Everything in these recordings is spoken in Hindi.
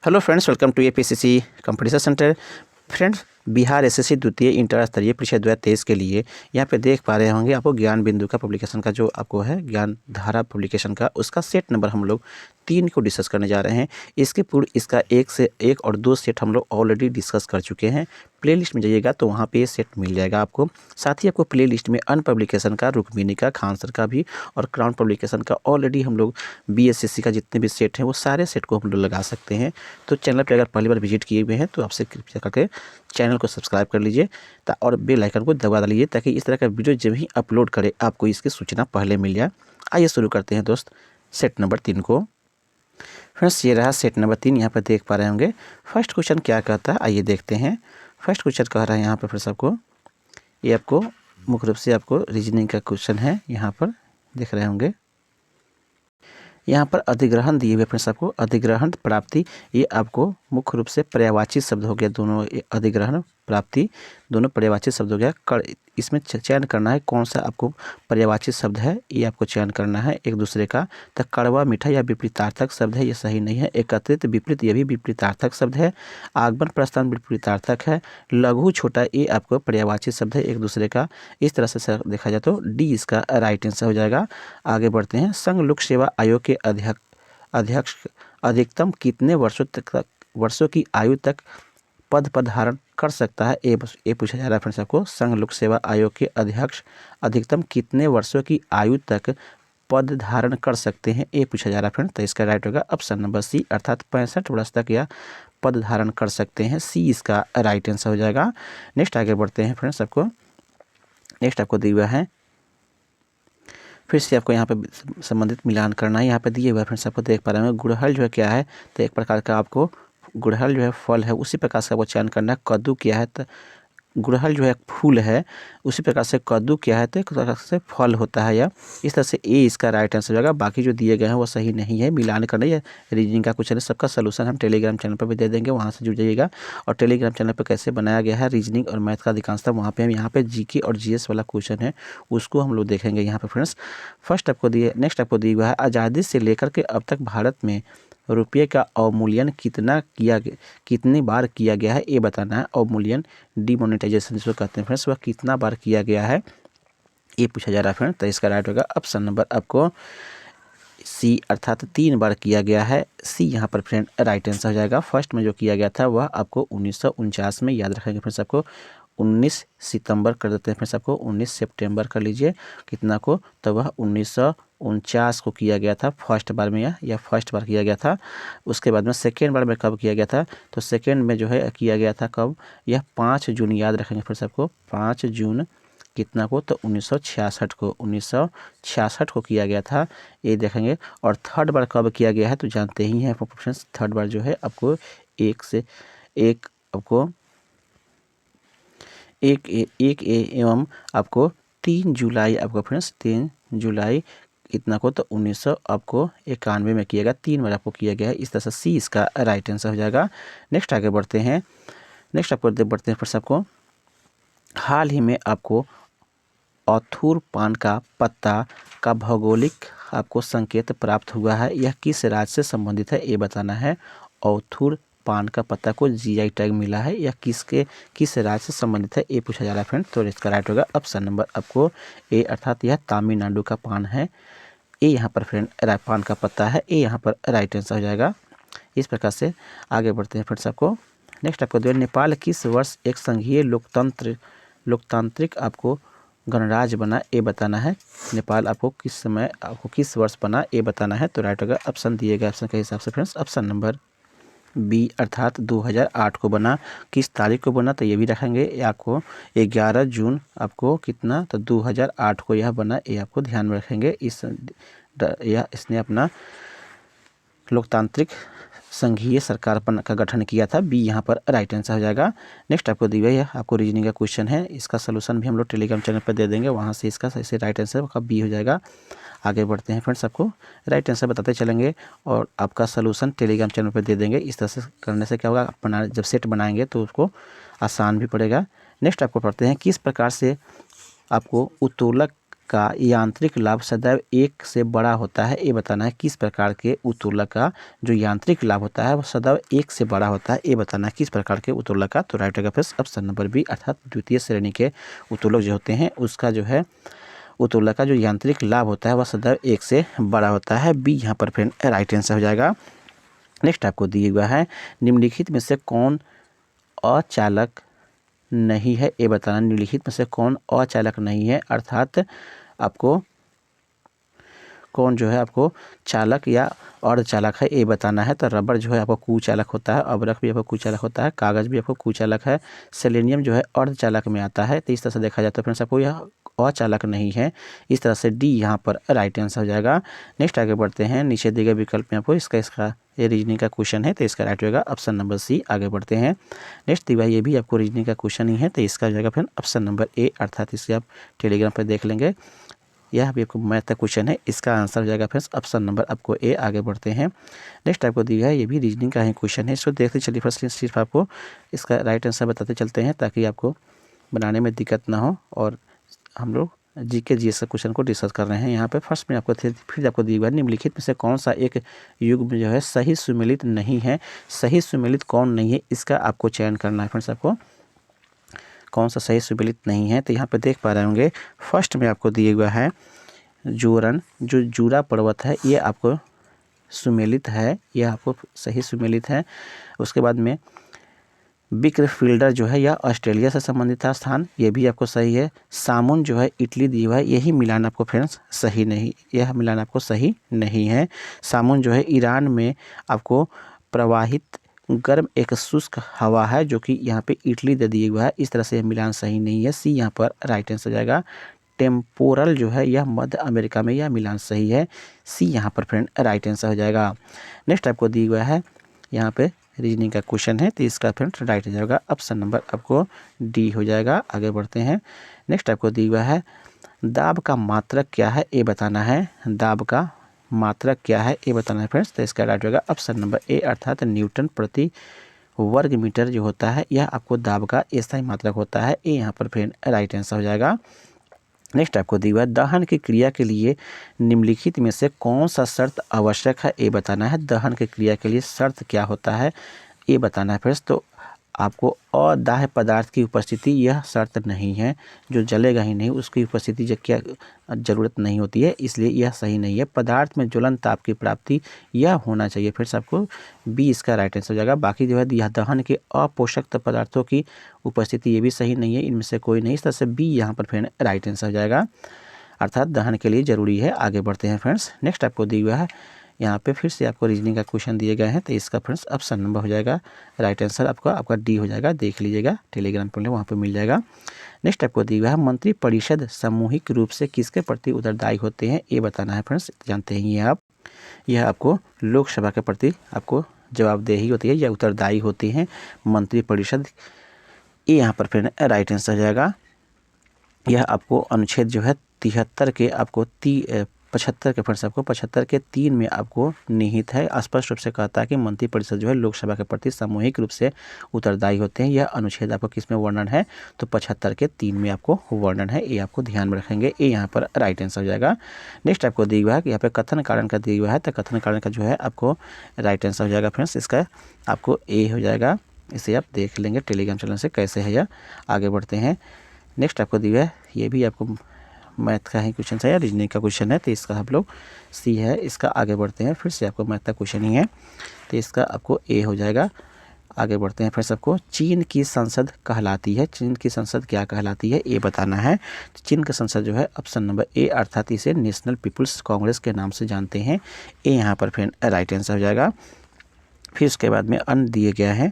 Hello friends, welcome to APCC competition centre. Friends, Bihar SSC द्वितीय इंटर स्तरीय परीक्षा 2023 के लिए यहाँ पे देख पा रहे होंगे आपको ज्ञान बिंदु का पब्लिकेशन का जो आपको है ज्ञान धारा पब्लिकेशन का उसका सेट नंबर हम लोग 3 को डिस्कस करने जा रहे हैं। इसके पूर्व इसका 1 और 2 सेट हम लोग ऑलरेडी डिस्कस कर चुके हैं। प्लेलिस्ट में जाइएगा तो वहाँ पे ये सेट मिल जाएगा आपको। साथ ही आपको प्लेलिस्ट में अन पब्लिकेशन का, रुक्मिणी का, खान सर का भी और क्राउन पब्लिकेशन का ऑलरेडी हम लोग बीएसएससी का जितने भी सेट हैं वो सारे सेट को हम लोग लगा सकते हैं। तो चैनल पर अगर पहली बार विजिट किए हुए हैं तो आपसे कृपया करके चैनल को सब्सक्राइब कर लीजिए और बेल आइकन को दबा लीजिए ताकि इस तरह का वीडियो जब ही अपलोड करे आपको इसकी सूचना पहले मिल जाए। आइए शुरू करते हैं दोस्त सेट नंबर 3 को। फ्रेंड्स, ये रहा सेट नंबर 3। यहाँ पर देख पा रहे होंगे फर्स्ट क्वेश्चन क्या कहता है, आइए देखते हैं। फर्स्ट क्वेश्चन कह रहा है यहाँ पर फ्रेंड्स आपको, ये आपको मुख्य रूप से आपको रीजनिंग का क्वेश्चन है। यहाँ पर देख रहे होंगे, यहाँ पर अधिग्रहण दिए हुए फ्रेंड्स आपको, अधिग्रहण प्राप्ति, ये आपको मुख्य रूप से पर्यायवाची शब्द हो गया। दोनों अधिग्रहण प्राप्ति दोनों पर्यायवाची शब्द हो गया। इसमें चयन करना है कौन सा आपको पर्यायवाची शब्द है, ये आपको चयन करना है एक दूसरे का। तो कड़वा मीठा या विपरीतार्थक शब्द है, ये सही नहीं है। एकत्रित विपरीत, ये भी विपरीतार्थक शब्द है। आगमन प्रस्थान विपरीतार्थक है। लघु छोटा, ये आपको पर्यायवाची शब्द है एक दूसरे का। इस तरह से देखा जाए तो डी इसका राइट आंसर हो जाएगा। आगे बढ़ते हैं। संघ लोक सेवा आयोग के अध्यक्ष अधिकतम कितने वर्षों की आयु तक पद धारण कर सकता है, ये पूछा जा रहा है फ्रेंड्स आपको। संघ लोक सेवा आयोग के अध्यक्ष अधिकतम कितने वर्षों की आयु तक पद धारण कर सकते हैं, ये पूछा जा रहा है फ्रेंड्स। तो इसका राइट होगा ऑप्शन नंबर सी, अर्थात 65 वर्ष तक यह पद धारण कर सकते हैं। सी इसका राइट आंसर हो जाएगा। नेक्स्ट आगे बढ़ते हैं फ्रेंड्स आपको। नेक्स्ट आपको दिया हुआ है, फिर से आपको यहाँ पे संबंधित मिलान करना है। यहाँ पे दिए हुए है फ्रेंड्स आपको, देख पा रहे हैं गुड़हल जो है क्या है, तो एक प्रकार का आपको गुड़हल जो है फल है, उसी प्रकार से आपको चयन करना है। कद्दू क्या है, तो गुड़हल जो है फूल है, उसी प्रकार से कद्दू क्या है तो एक प्रकार से फल होता है। या इस तरह से ए इसका राइट आंसर होगा। बाकी जो दिए गए हैं वो सही नहीं है। मिलान करना है, रीजनिंग का क्वेश्चन है। सबका सलूशन हम टेलीग्राम चैनल पर भी दे देंगे, वहाँ से जुड़ जाइएगा। और टेलीग्राम चैनल पर कैसे बनाया गया है रीजनिंग और मैथ का अधिकांशतः वहाँ पे हम यहाँ पे जीके और जीएस वाला क्वेश्चन है उसको हम लोग देखेंगे यहाँ पे फ्रेंड्स। फर्स्ट आपको दिए, नेक्स्ट आपको दिया हुआ है, आज़ादी से लेकर के अब तक भारत में रुपये का अवमूल्यन कितनी बार किया गया है, ये बताना है। अवमूल्यन, डिमोनेटाइजेशन जिसको कहते हैं फ्रेंड्स, वह कितना बार किया गया है, ये पूछा जा रहा है फ्रेंड्स। तो इसका राइट होगा ऑप्शन नंबर आपको सी, अर्थात 3 बार किया गया है। सी यहाँ पर फ्रेंड राइट आंसर हो जाएगा। फर्स्ट में जो किया गया था वह आपको 1949 में, याद रखेंगे फ्रेंड्स आपको 19 सितंबर कर देते हैं फ्रेंड्स आपको, 19 सितंबर कर लीजिए कितना को, तो वह 1949 को किया गया था फर्स्ट बार में, या फर्स्ट बार किया गया था। उसके बाद में सेकेंड बार में कब किया गया था, तो सेकेंड में जो है किया गया था कब, यह 5 जून, याद रखेंगे फ्रेंड्स आपको 5 जून कितना को, तो 1966 को, 1966 को किया गया था, ये देखेंगे। और थर्ड बार कब किया गया है तो जानते ही हैं फ्रेंड्स, थर्ड बार जो है आपको आपको एक एवं आपको 3 जुलाई आपको फ्रेंड्स, 3 जुलाई कितना को, तो 1991 में किया गया। 3 बार आपको किया गया है। इस तरह से सी इसका राइट आंसर हो जाएगा। नेक्स्ट आगे बढ़ते हैं। नेक्स्ट आपको बढ़ते हैं फ्रेंड्स आपको, हाल ही में आपको ऑथुर पान का पत्ता का भौगोलिक आपको संकेत प्राप्त हुआ है, यह किस राज्य से संबंधित है, ये बताना है। ऑथुर पान का पत्ता को जीआई टैग मिला है, यह किस राज्य से संबंधित है, ये पूछा जा रहा है फ्रेंड। तो इसका राइट होगा ऑप्शन नंबर आपको ए, अर्थात यह तमिलनाडु का पान है। ए यहाँ पर फ्रेंड पान का पत्ता है, ए यहाँ पर राइट आंसर हो जाएगा। इस प्रकार से आगे बढ़ते हैं फ्रेंड्स आपको। नेक्स्ट आपको जो नेपाल किस वर्ष एक संघीय लोकतांत्रिक आपको गणराज्य बना, ये बताना है। नेपाल आपको किस समय, आपको किस वर्ष बना, ये बताना है। तो राइट होगा ऑप्शन दिए गए ऑप्शन के हिसाब से फ्रेंड्स ऑप्शन नंबर बी, अर्थात 2008 को बना। किस तारीख को बना, तो ये भी रखेंगे आपको 11 जून आपको कितना, तो 2008 को यह बना, ये आपको ध्यान में रखेंगे। इसने अपना लोकतांत्रिक संघीय सरकार का गठन किया था। बी यहाँ पर राइट आंसर हो जाएगा। नेक्स्ट आपको दिया है, आपको रीजनिंग का क्वेश्चन है, इसका सलूशन भी हम लोग टेलीग्राम चैनल पर दे देंगे, वहाँ से इसका ऐसे राइट आंसर का बी हो जाएगा। आगे बढ़ते हैं फ्रेंड्स, आपको राइट आंसर बताते चलेंगे और आपका सलूशन टेलीग्राम चैनल पर दे देंगे। इस तरह से करने से क्या होगा, अपना जब सेट बनाएंगे तो उसको आसान भी पड़ेगा। नेक्स्ट आपको पढ़ते हैं, किस प्रकार से आपको उत्तोलक का यांत्रिक लाभ सदैव 1 से बड़ा होता है, ये बताना है किस प्रकार के उत्तोलक का जो यांत्रिक लाभ होता है वो सदैव 1 से बड़ा होता है, ये बताना है किस प्रकार के उत्तोलक का। तो राइट होगा फिर ऑप्शन नंबर बी, अर्थात द्वितीय श्रेणी के उत्तोलक जो होते हैं उसका जो है उत्तोलक का जो यांत्रिक लाभ होता है वह सदैव 1 से बड़ा होता है। बी यहाँ पर फ्रेंड राइट आंसर हो जाएगा। नेक्स्ट आपको दिया हुआ है निम्नलिखित में से कौन अचालक नहीं है, ये बताना। निम्नलिखित में से कौन अचालक नहीं है, अर्थात आपको कौन जो है आपको चालक या अर्धचालक है ये बताना है। तो रबर जो है आपको कुचालक होता है, अबरख भी आपको कुचालक होता है, कागज़ भी आपको कुचालक है, सेलेनियम जो है अर्धचालक में आता है। तो इस तरह से देखा जाए तो फ्रेंड्स आपको यह अचालक नहीं है। इस तरह से डी यहाँ पर राइट आंसर हो जाएगा। नेक्स्ट आगे बढ़ते हैं, नीचे दिए गए विकल्प में आपको इसका ये रीजनिंग का क्वेश्चन है तो इसका राइट होगा ऑप्शन नंबर सी। आगे बढ़ते हैं, नेक्स्ट दिया ये भी आपको रीजनिंग का क्वेश्चन ही है तो इसका हो जाएगा फिर ऑप्शन नंबर ए, अर्थात इसे आप टेलीग्राम पर देख लेंगे। यह भी आपको मैथ का क्वेश्चन है, इसका आंसर हो जाएगा फ्रेंड्स ऑप्शन नंबर आपको ए। आगे बढ़ते हैं, नेक्स्ट आपको दिया है ये भी रीजनिंग का ही क्वेश्चन है, इसको देखते चलिए। फर्स्ट सिर्फ आपको इसका राइट आंसर बताते चलते हैं ताकि आपको बनाने में दिक्कत ना हो। और हम लोग जीके जीएस का क्वेश्चन को डिस्कस कर रहे हैं यहाँ पे। फर्स्ट में आपको फिर आपको दिया हुआ है निम्नलिखित में से कौन सा एक युग्म जो है सही सुमेलित नहीं है। सही सुमेलित कौन नहीं है इसका आपको चयन करना है फ्रेंड्स। आपको कौन सा सही सुमेलित नहीं है तो यहाँ पे देख पा रहे होंगे फर्स्ट में आपको दिया हुआ है जोरन, जो जूरा पर्वत है ये आपको सुमेलित है, यह आपको सही सुमेलित है। उसके बाद में बिक्रफील्डर जो है यह ऑस्ट्रेलिया से संबंधित था स्थान, ये भी आपको सही है। सामुन जो है इटली दी हुआ है, यही मिलान आपको फ्रेंड्स सही नहीं, यह मिलान आपको सही नहीं है। सामुन जो है ईरान में आपको प्रवाहित गर्म एक शुष्क हवा है जो कि यहाँ पे इटली दे दिया हुआ है, इस तरह से यह मिलान सही नहीं है। सी यहाँ पर राइट आंसर हो जाएगा। टेम्पोरल जो है यह मध्य अमेरिका में, यह मिलान सही है। सी यहाँ पर फ्रेंड राइट आंसर हो जाएगा। नेक्स्ट आपको दिया हुआ है यहाँ पे रीजनिंग का क्वेश्चन है तो इसका फ्रेंड राइट हो जाएगा ऑप्शन नंबर आपको डी हो जाएगा। आगे बढ़ते हैं, नेक्स्ट आपको दिया हुआ है दाब का मात्रक क्या है ये बताना है। दाब का मात्रक क्या है ये बताना है फ्रेंड्स, तो इसका राइट होगा ऑप्शन नंबर ए, अर्थात न्यूटन प्रति वर्ग मीटर जो होता है यह आपको दाब का स्थायी मात्रक होता है। ये यहाँ पर फ्रेंड राइट आंसर हो जाएगा। नेक्स्ट आपको दिया हुआ है दहन की क्रिया के लिए निम्नलिखित में से कौन सा शर्त आवश्यक है ये बताना है। दहन की क्रिया के लिए शर्त क्या होता है ये बताना है फ्रेंड्स। तो आपको अदाह्य पदार्थ की उपस्थिति यह शर्त नहीं है, जो जलेगा ही नहीं उसकी उपस्थिति जो क्या ज़रूरत नहीं होती है, इसलिए यह सही नहीं है। पदार्थ में ज्वलन ताप की प्राप्ति यह होना चाहिए, फिर से आपको बी इसका राइट आंसर हो जाएगा। बाकी जो है यह दहन के अपोषक पदार्थों की उपस्थिति ये भी सही नहीं है, इनमें से कोई नहीं, इस तरह से बी यहाँ पर फिर राइट आंसर हो जाएगा, अर्थात दहन के लिए ज़रूरी है। आगे बढ़ते हैं फ्रेंड्स, नेक्स्ट आपको दिया हुआ है यहाँ पे फिर से आपको रीजनिंग का क्वेश्चन दिए गए हैं तो इसका फ्रेंड्स ऑप्शन नंबर हो जाएगा राइट आंसर आपका डी हो जाएगा। देख लीजिएगा टेलीग्राम पर वहाँ पे मिल जाएगा। नेक्स्ट आपको दिया हुआ है मंत्री परिषद सामूहिक रूप से किसके प्रति उत्तरदायी होते हैं ये बताना है फ्रेंड्स। जानते हैं ये आप, यह आपको लोकसभा के प्रति आपको जवाबदेही होती है या उत्तरदायी होती हैं मंत्री परिषद, ये यहाँ पर फिर राइट आंसर हो जाएगा। यह आपको अनुच्छेद जो है 73 के आपको 75 के फ्रेंड्स आपको 75 के 3 में आपको निहित है। स्पष्ट रूप से कहता है कि मंत्री परिषद जो है लोकसभा के प्रति सामूहिक रूप से उत्तरदायी होते हैं। यह अनुच्छेद आपको किस में वर्णन है तो 75 के 3 में आपको वर्णन है, ये आपको ध्यान में रखेंगे, ये यहाँ पर राइट आंसर हो जाएगा। नेक्स्ट आपको दिया हुआ है कि यहाँ पे कथन कारण का दिया हुआ है तो कथन कारण का जो है आपको राइट आंसर हो जाएगा फ्रेंड्स, इसका आपको ए हो जाएगा। इसे आप देख लेंगे टेलीग्राम चैनल से कैसे है यह। आगे बढ़ते हैं, नेक्स्ट आपको दिया है ये भी आपको मैथ का ही क्वेश्चन है या रीजनिंग का क्वेश्चन है तो इसका आप लोग सी है। इसका आगे बढ़ते हैं, फिर से आपको मैथ का क्वेश्चन ही है तो इसका आपको ए हो जाएगा। आगे बढ़ते हैं, फिर सबको चीन की संसद कहलाती है, चीन की संसद क्या कहलाती है ये बताना है। चीन की संसद जो है ऑप्शन नंबर ए, अर्थात इसे नेशनल पीपुल्स कांग्रेस के नाम से जानते हैं, ये यहाँ पर फिर राइट आंसर हो जाएगा। फिर उसके बाद में अन्य दिए गया है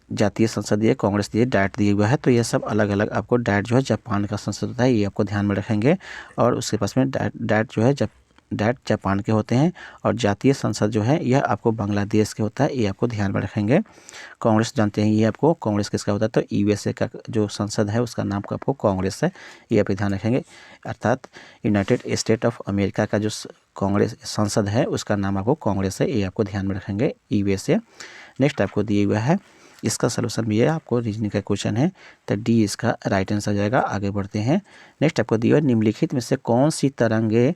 जातीय संसद दिए, कांग्रेस दिए, डाइट दिए हुआ है तो ये सब अलग अलग आपको डाइट जो है जापान का संसद होता है, ये आपको ध्यान में रखेंगे। और उसके पास में डाइट जो है डाइट जापान के होते हैं और जातीय संसद जो है यह आपको बांग्लादेश के होता है, ये आपको ध्यान में रखेंगे। कांग्रेस जानते हैं ये आपको कांग्रेस किसका होता है तो यूएसए का जो संसद है उसका नाम आपको कांग्रेस है, ये आप ध्यान रखेंगे। अर्थात यूनाइटेड स्टेट ऑफ अमेरिका का जो कांग्रेस संसद है उसका नाम आपको कांग्रेस है, ये आपको ध्यान में रखेंगे यूएसए। नेक्स्ट आपको दिया हुआ है इसका सलूशन भी है, आपको रीजनिंग का क्वेश्चन है, तो डी इसका राइट आंसर हो जाएगा। आगे बढ़ते हैं। नेक्स्ट आपको दिया निम्नलिखित में से कौन सी तरंगे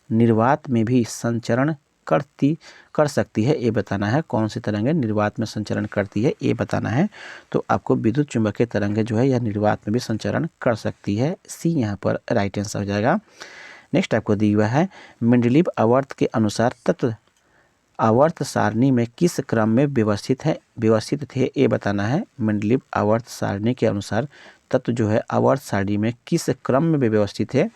निर्वात में भी संचरण कर सकती है, ये बताना है। कौन सी तरंगे निर्वात में संचरण करती है, ये बताना है। तो आपको विद्युत चुंबकीय तरंगे जो है यह निर्वात में भी संचरण कर सकती है। सी यहाँ पर राइट आंसर हो जाएगा। नेक्स्ट आपको दिया हुआ है मेंडलीव आवर्त के अनुसार तत्व आवर्त सारणी में किस क्रम में व्यवस्थित थे, ये बताना है। मेंडलीव आवर्त सारणी के अनुसार तत्व जो है आवर्त सारणी में किस क्रम में व्यवस्थित है,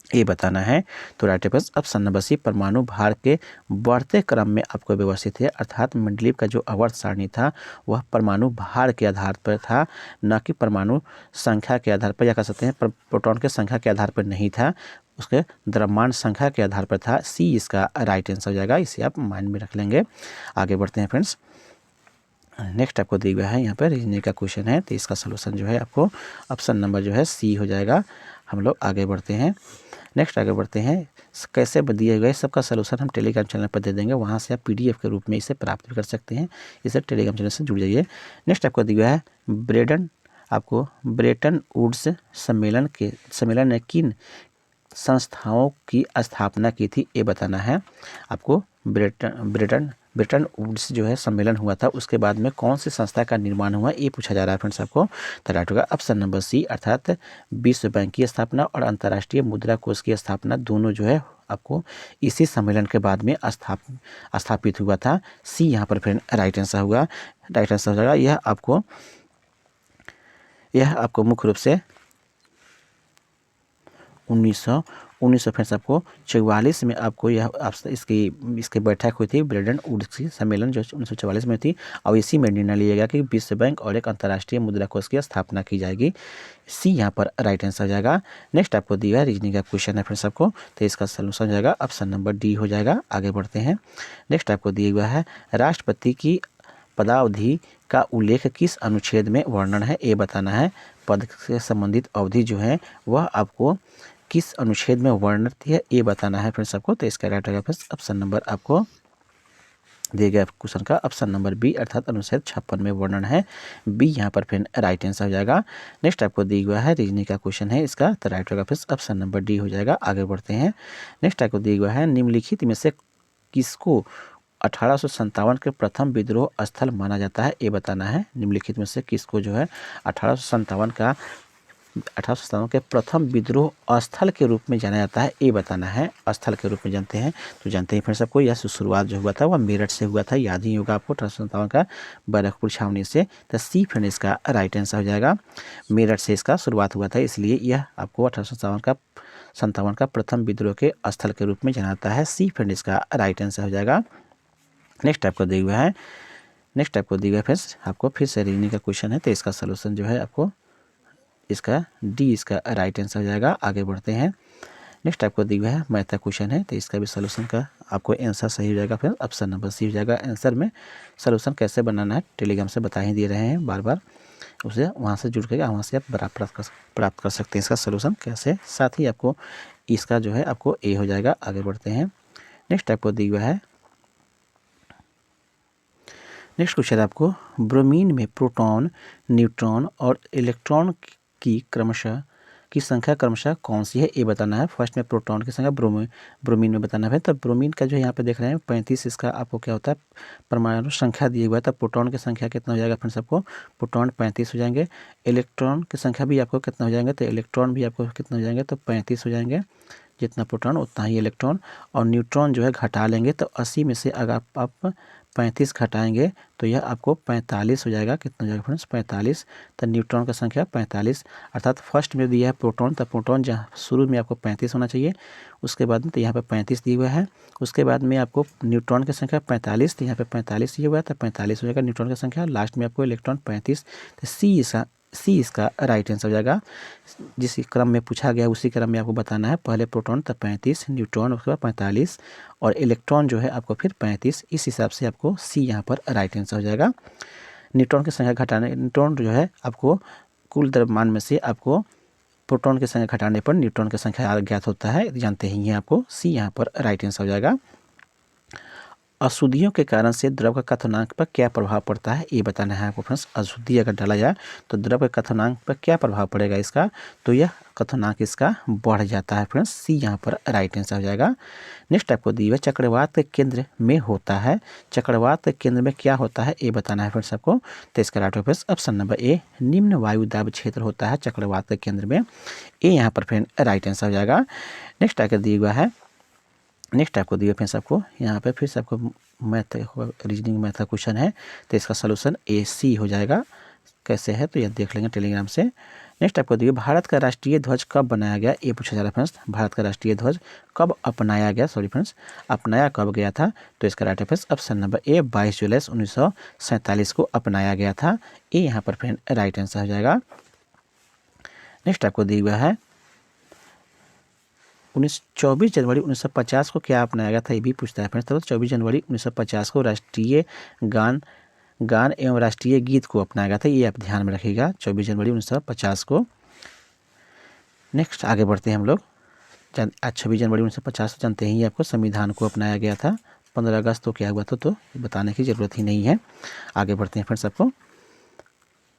ये बताना है। तो राइट ऑप्शन नंबर सी, परमाणु भार के बढ़ते क्रम में आपको व्यवस्थित है। अर्थात मेंडलीव का जो आवर्त सारणी था वह परमाणु भार के आधार पर था, न कि परमाणु संख्या के आधार पर, या कह सकते हैं प्रोटॉन के संख्या के आधार पर नहीं था, उसके द्रव्यमान संख्या के आधार पर था। सी इसका राइट आंसर हो जाएगा, इसे आप माइंड में रख लेंगे। आगे बढ़ते हैं फ्रेंड्स। नेक्स्ट आपको दिया गया है यहाँ पर रीजनिंग का क्वेश्चन है, तो इसका सलूशन जो है आपको ऑप्शन नंबर जो है सी हो जाएगा। हम लोग आगे बढ़ते हैं। नेक्स्ट आगे बढ़ते हैं। कैसे दिए गए सबका सलूशन हम टेलीग्राम चैनल पर दे देंगे, वहाँ से आप पीडीएफ के रूप में इसे प्राप्त भी कर सकते हैं। इसे टेलीग्राम चैनल से जुड़ जाइए। नेक्स्ट आपको दिया गया है ब्रेटन वुड्स सम्मेलन ने किन संस्थाओं की स्थापना की थी, ये बताना है। आपको ब्रेटन वुड्स जो है सम्मेलन हुआ था, उसके बाद में कौन सी संस्था का निर्माण हुआ, ये पूछा जा रहा है फ्रेंड्स आपको। तो राइट होगा ऑप्शन नंबर सी, अर्थात विश्व बैंक की स्थापना और अंतर्राष्ट्रीय मुद्रा कोष की स्थापना दोनों जो है आपको इसी सम्मेलन के बाद में स्थापित हुआ था। सी यहाँ पर फ्रेंड राइट आंसर होगा। राइट आंसर हो जाएगा। यह आपको मुख्य रूप से 1900 फ्रेंड्स आपको 44 में आपको यह इसकी बैठक हुई थी। ब्रेटन वुड्स की सम्मेलन जो 1944 में थी, और इसी में निर्णय लिया गया कि विश्व बैंक और एक अंतर्राष्ट्रीय मुद्रा कोष की स्थापना की जाएगी। सी यहाँ पर राइट आंसर हो जाएगा। नेक्स्ट आपको दिया है रीजनिंग का क्वेश्चन है फ्रेंड्स आपको, तो इसका सलूशन हो जाएगा ऑप्शन नंबर डी हो जाएगा। आगे बढ़ते हैं। नेक्स्ट आपको दिया हुआ है राष्ट्रपति की पदावधि का उल्लेख किस अनुच्छेद में वर्णन है, ये बताना है। पद से संबंधित अवधि जो है वह आपको किस अनुच्छेद में वर्णित है, ये बताना है फ्रेंड्स आपको। तो इसका राइट होगा फ्रेंड्स ऑप्शन नंबर आपको दिए गए क्वेश्चन का ऑप्शन नंबर बी, अर्थात अनुच्छेद 56 में वर्णन है। बी यहाँ पर फ्रेंड राइट आंसर हो जाएगा। नेक्स्ट आपको दिया हुआ है रीजनिंग का क्वेश्चन है, इसका तो राइट होगा फ्रेंड्स ऑप्शन नंबर डी हो जाएगा। आगे बढ़ते हैं। नेक्स्ट आपको दिया हुआ है निम्नलिखित में से किसको 1857 के प्रथम विद्रोह स्थल माना जाता है, ये बताना है। निम्नलिखित में से किसको जो है 1857 के प्रथम विद्रोह स्थल के रूप में जाना जाता है, ये बताना है। स्थल के रूप में जानते हैं, तो जानते हैं फिर सबको यह शुरुआत जो हुआ था वह मेरठ से हुआ था, याद ही होगा आपको 1857 का बैरकपुर छावनी से। तो सी फ्रेंड इसका राइट आंसर हो जाएगा। मेरठ से इसका शुरुआत हुआ था, इसलिए यह आपको 1857 का प्रथम विद्रोह के स्थल के रूप में जाना जाता है। सी फ्रेंड इसका राइट आंसर हो जाएगा। नेक्स्ट आपको दिया हुआ है फ्रेंड्स आपको फिर से रीजनिंग का क्वेश्चन है, तो इसका सलूशन जो है आपको इसका डी इसका राइट आंसर हो जाएगा। आगे बढ़ते हैं। नेक्स्ट आपको दिया हुआ है मैथ का क्वेश्चन है, तो इसका भी सलूशन का आपको आंसर सही हो जाएगा। फिर ऑप्शन नंबर सी हो जाएगा। आंसर में सलूशन कैसे बनाना है टेलीग्राम से बता ही दे रहे हैं बार बार, उसे वहाँ से जुड़ कर वहाँ से आप प्राप्त कर सकते हैं इसका सलूशन कैसे। साथ ही आपको इसका जो है आपको ए हो जाएगा। आगे बढ़ते हैं। नेक्स्ट आपको दिया हुआ है नेक्स्ट क्वेश्चन आपको ब्रोमीन में प्रोटॉन, न्यूट्रॉन और इलेक्ट्रॉन की संख्या क्रमशः कौन सी है, ये बताना है। फर्स्ट में प्रोटॉन की संख्या ब्रोमीन में बताना है। तो ब्रोमीन का जो यहाँ पे देख रहे हैं 35, इसका आपको क्या होता है परमाणु संख्या दिया हुआ है। तो प्रोटॉन की संख्या कितना हो जाएगा फ्रेंड्स आपको प्रोटॉन 35 हो जाएंगे। इलेक्ट्रॉन की संख्या भी आपको कितना हो जाएंगे, तो इलेक्ट्रॉन भी आपको कितना हो जाएंगे, तो 35 हो जाएंगे। जितना प्रोटॉन उतना ही इलेक्ट्रॉन। और न्यूट्रॉन जो है घटा लेंगे, तो 80 में से अगर आप 35 घटाएंगे तो यह आपको 45 हो जाएगा। कितना हो जाएगा फ्रेंड्स 45। तो न्यूट्रॉन का संख्या 45, अर्थात फर्स्ट में दिया है प्रोटॉन, तो प्रोटॉन जहाँ शुरू में आपको 35 होना चाहिए, उसके बाद में तो यहाँ पे 35 दिया हुआ है। उसके बाद में आपको न्यूट्रॉन की संख्या 45, तो यहाँ पे 45 दिया हुआ है, तो 45 हो जाएगा न्यूट्रॉन की संख्या। लास्ट में आपको इलेक्ट्रॉन 35। तो सी इसका राइट आंसर हो जाएगा। जिस क्रम में पूछा गया उसी क्रम में आपको बताना है। पहले प्रोटॉन तब 35, न्यूट्रॉन उसके बाद 45 और इलेक्ट्रॉन जो है आपको फिर 35। इस हिसाब से आपको सी यहाँ पर राइट आंसर हो जाएगा। न्यूट्रॉन की संख्या घटाने, न्यूट्रॉन जो है आपको कुल द्रव्यमान में से आपको प्रोटॉन की संख्या घटाने पर न्यूट्रॉन की संख्या ज्ञात होता है, जानते ही हैं आपको। सी यहाँ पर राइट आंसर हो जाएगा। अशुद्धियों के कारण से द्रव का क्वथनांक पर क्या प्रभाव पड़ता है ये बताना है आपको फ्रेंड्स। अशुद्धि अगर डाला जाए तो द्रव के क्वथनांक पर क्या प्रभाव पड़ेगा इसका, तो यह क्वथनांक इसका बढ़ जाता है फ्रेंड्स। सी यहाँ पर राइट आंसर हो जाएगा। नेक्स्ट आपको दी हुई चक्रवात के केंद्र में होता है, चक्रवात के केंद्र में क्या होता है ये बताना है फ्रेंड्स आपको। तो इसका right friends option number A, निम्न वायु दाब क्षेत्र होता है चक्रवात के केंद्र में। ये यहाँ पर फ्रेंड राइट आंसर हो जाएगा। नेक्स्ट आकर दिया हुआ है, नेक्स्ट आपको दिया फ्रेंड्स आपको यहाँ पे फिर से आपको मैथ रीजनिंग मैथ का क्वेश्चन है, तो इसका सलूशन ए सी हो जाएगा। कैसे है तो यह देख लेंगे टेलीग्राम से। नेक्स्ट आपको दिया भारत का राष्ट्रीय ध्वज कब बनाया गया ये पूछा जा रहा है फ्रेंड्स। भारत का राष्ट्रीय ध्वज कब अपनाया गया, सॉरी फ्रेंड्स अपनाया कब गया था, तो इसका राइट है फ्रेंड्स ऑप्शन नंबर ए 22 जुलाई 1947 को अपनाया गया था। ये यहाँ पर फ्रेंड राइट आंसर हो जाएगा। नेक्स्ट आपको दिया हुआ है 24 जनवरी 1950 को क्या अपनाया गया था ये भी पूछता है फ्रेंड्स। तो 24 जनवरी 1950 को राष्ट्रीय गान एवं राष्ट्रीय गीत को अपनाया गया था, ये आप ध्यान में रखिएगा 24 जनवरी 1950 को। नेक्स्ट आगे बढ़ते हैं हम लोग। आज 26 जनवरी 1950 जानते ही आपको संविधान को अपनाया गया था। 15 अगस्त तो क्या हुआ था तो बताने की ज़रूरत ही नहीं है। आगे बढ़ते हैं फ्रेंड्स आपको।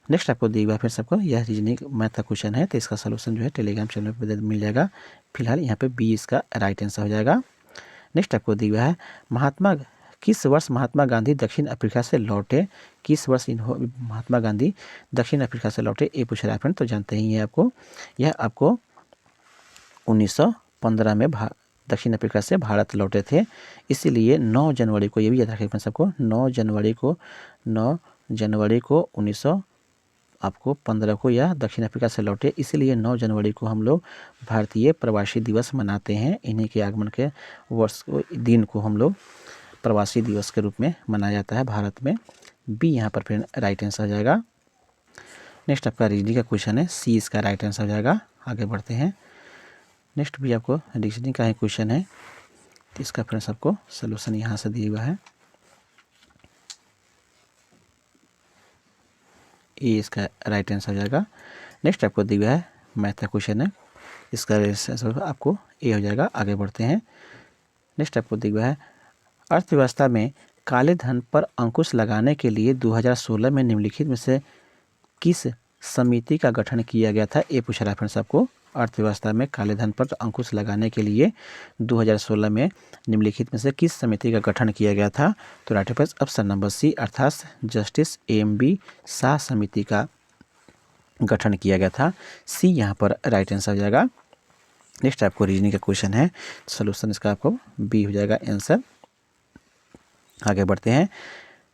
नेक्स्ट आपको दिया हुआ फिर सबको यह रीजनिंग मैथ का क्वेश्चन है, तो इसका सलूशन जो है टेलीग्राम चैनल पर मिल जाएगा। फिलहाल यहाँ पे बी इसका राइट आंसर हो जाएगा। नेक्स्ट आपको दिया हुआ है किस वर्ष महात्मा गांधी दक्षिण अफ्रीका से लौटे, किस वर्ष महात्मा गांधी दक्षिण अफ्रीका से लौटे ये पूछ रहा है फ्रेंड। तो जानते ही है आपको, यह आपको 1915 में दक्षिण अफ्रीका से भारत लौटे थे। इसीलिए 9 जनवरी को, ये भी याद रखें फ्रेंड सबको, 9 जनवरी को 1915 को यह दक्षिण अफ्रीका से लौटे। इसीलिए 9 जनवरी को हम लोग भारतीय प्रवासी दिवस मनाते हैं। इन्हीं के आगमन के वर्ष को, दिन को हम लोग प्रवासी दिवस के रूप में मनाया जाता है भारत में। बी यहाँ पर फिर राइट आंसर हो जाएगा। नेक्स्ट आपका रीजनिंग का क्वेश्चन है, सी इसका राइट आंसर हो जाएगा। आगे बढ़ते हैं। नेक्स्ट भी आपको रीजनिंग का ही क्वेश्चन है, तो इसका फ्रेंड्स आपको सोल्यूशन यहाँ से दिया हुआ है। ये इसका राइट आंसर हो जाएगा। नेक्स्ट आपको दिया हुआ है मैथ का क्वेश्चन है, इसका आंसर आपको ए हो जाएगा। आगे बढ़ते हैं। नेक्स्ट आपको दिया हुआ है अर्थव्यवस्था में काले धन पर अंकुश लगाने के लिए 2016 में निम्नलिखित में से किस समिति का गठन किया गया था ये पूछ रहा है फ्रेंड्स आपको। अर्थव्यवस्था में काले धन पर अंकुश लगाने के लिए 2016 में निम्नलिखित में से किस समिति का गठन किया गया था, तो right friends option number C अर्थात जस्टिस एम.बी. शाह समिति का गठन किया गया था। सी यहाँ पर राइट आंसर हो जाएगा। नेक्स्ट आपको रीजनिंग का क्वेश्चन है, सोल्यूशन इसका आपको बी हो जाएगा आंसर। आगे बढ़ते हैं।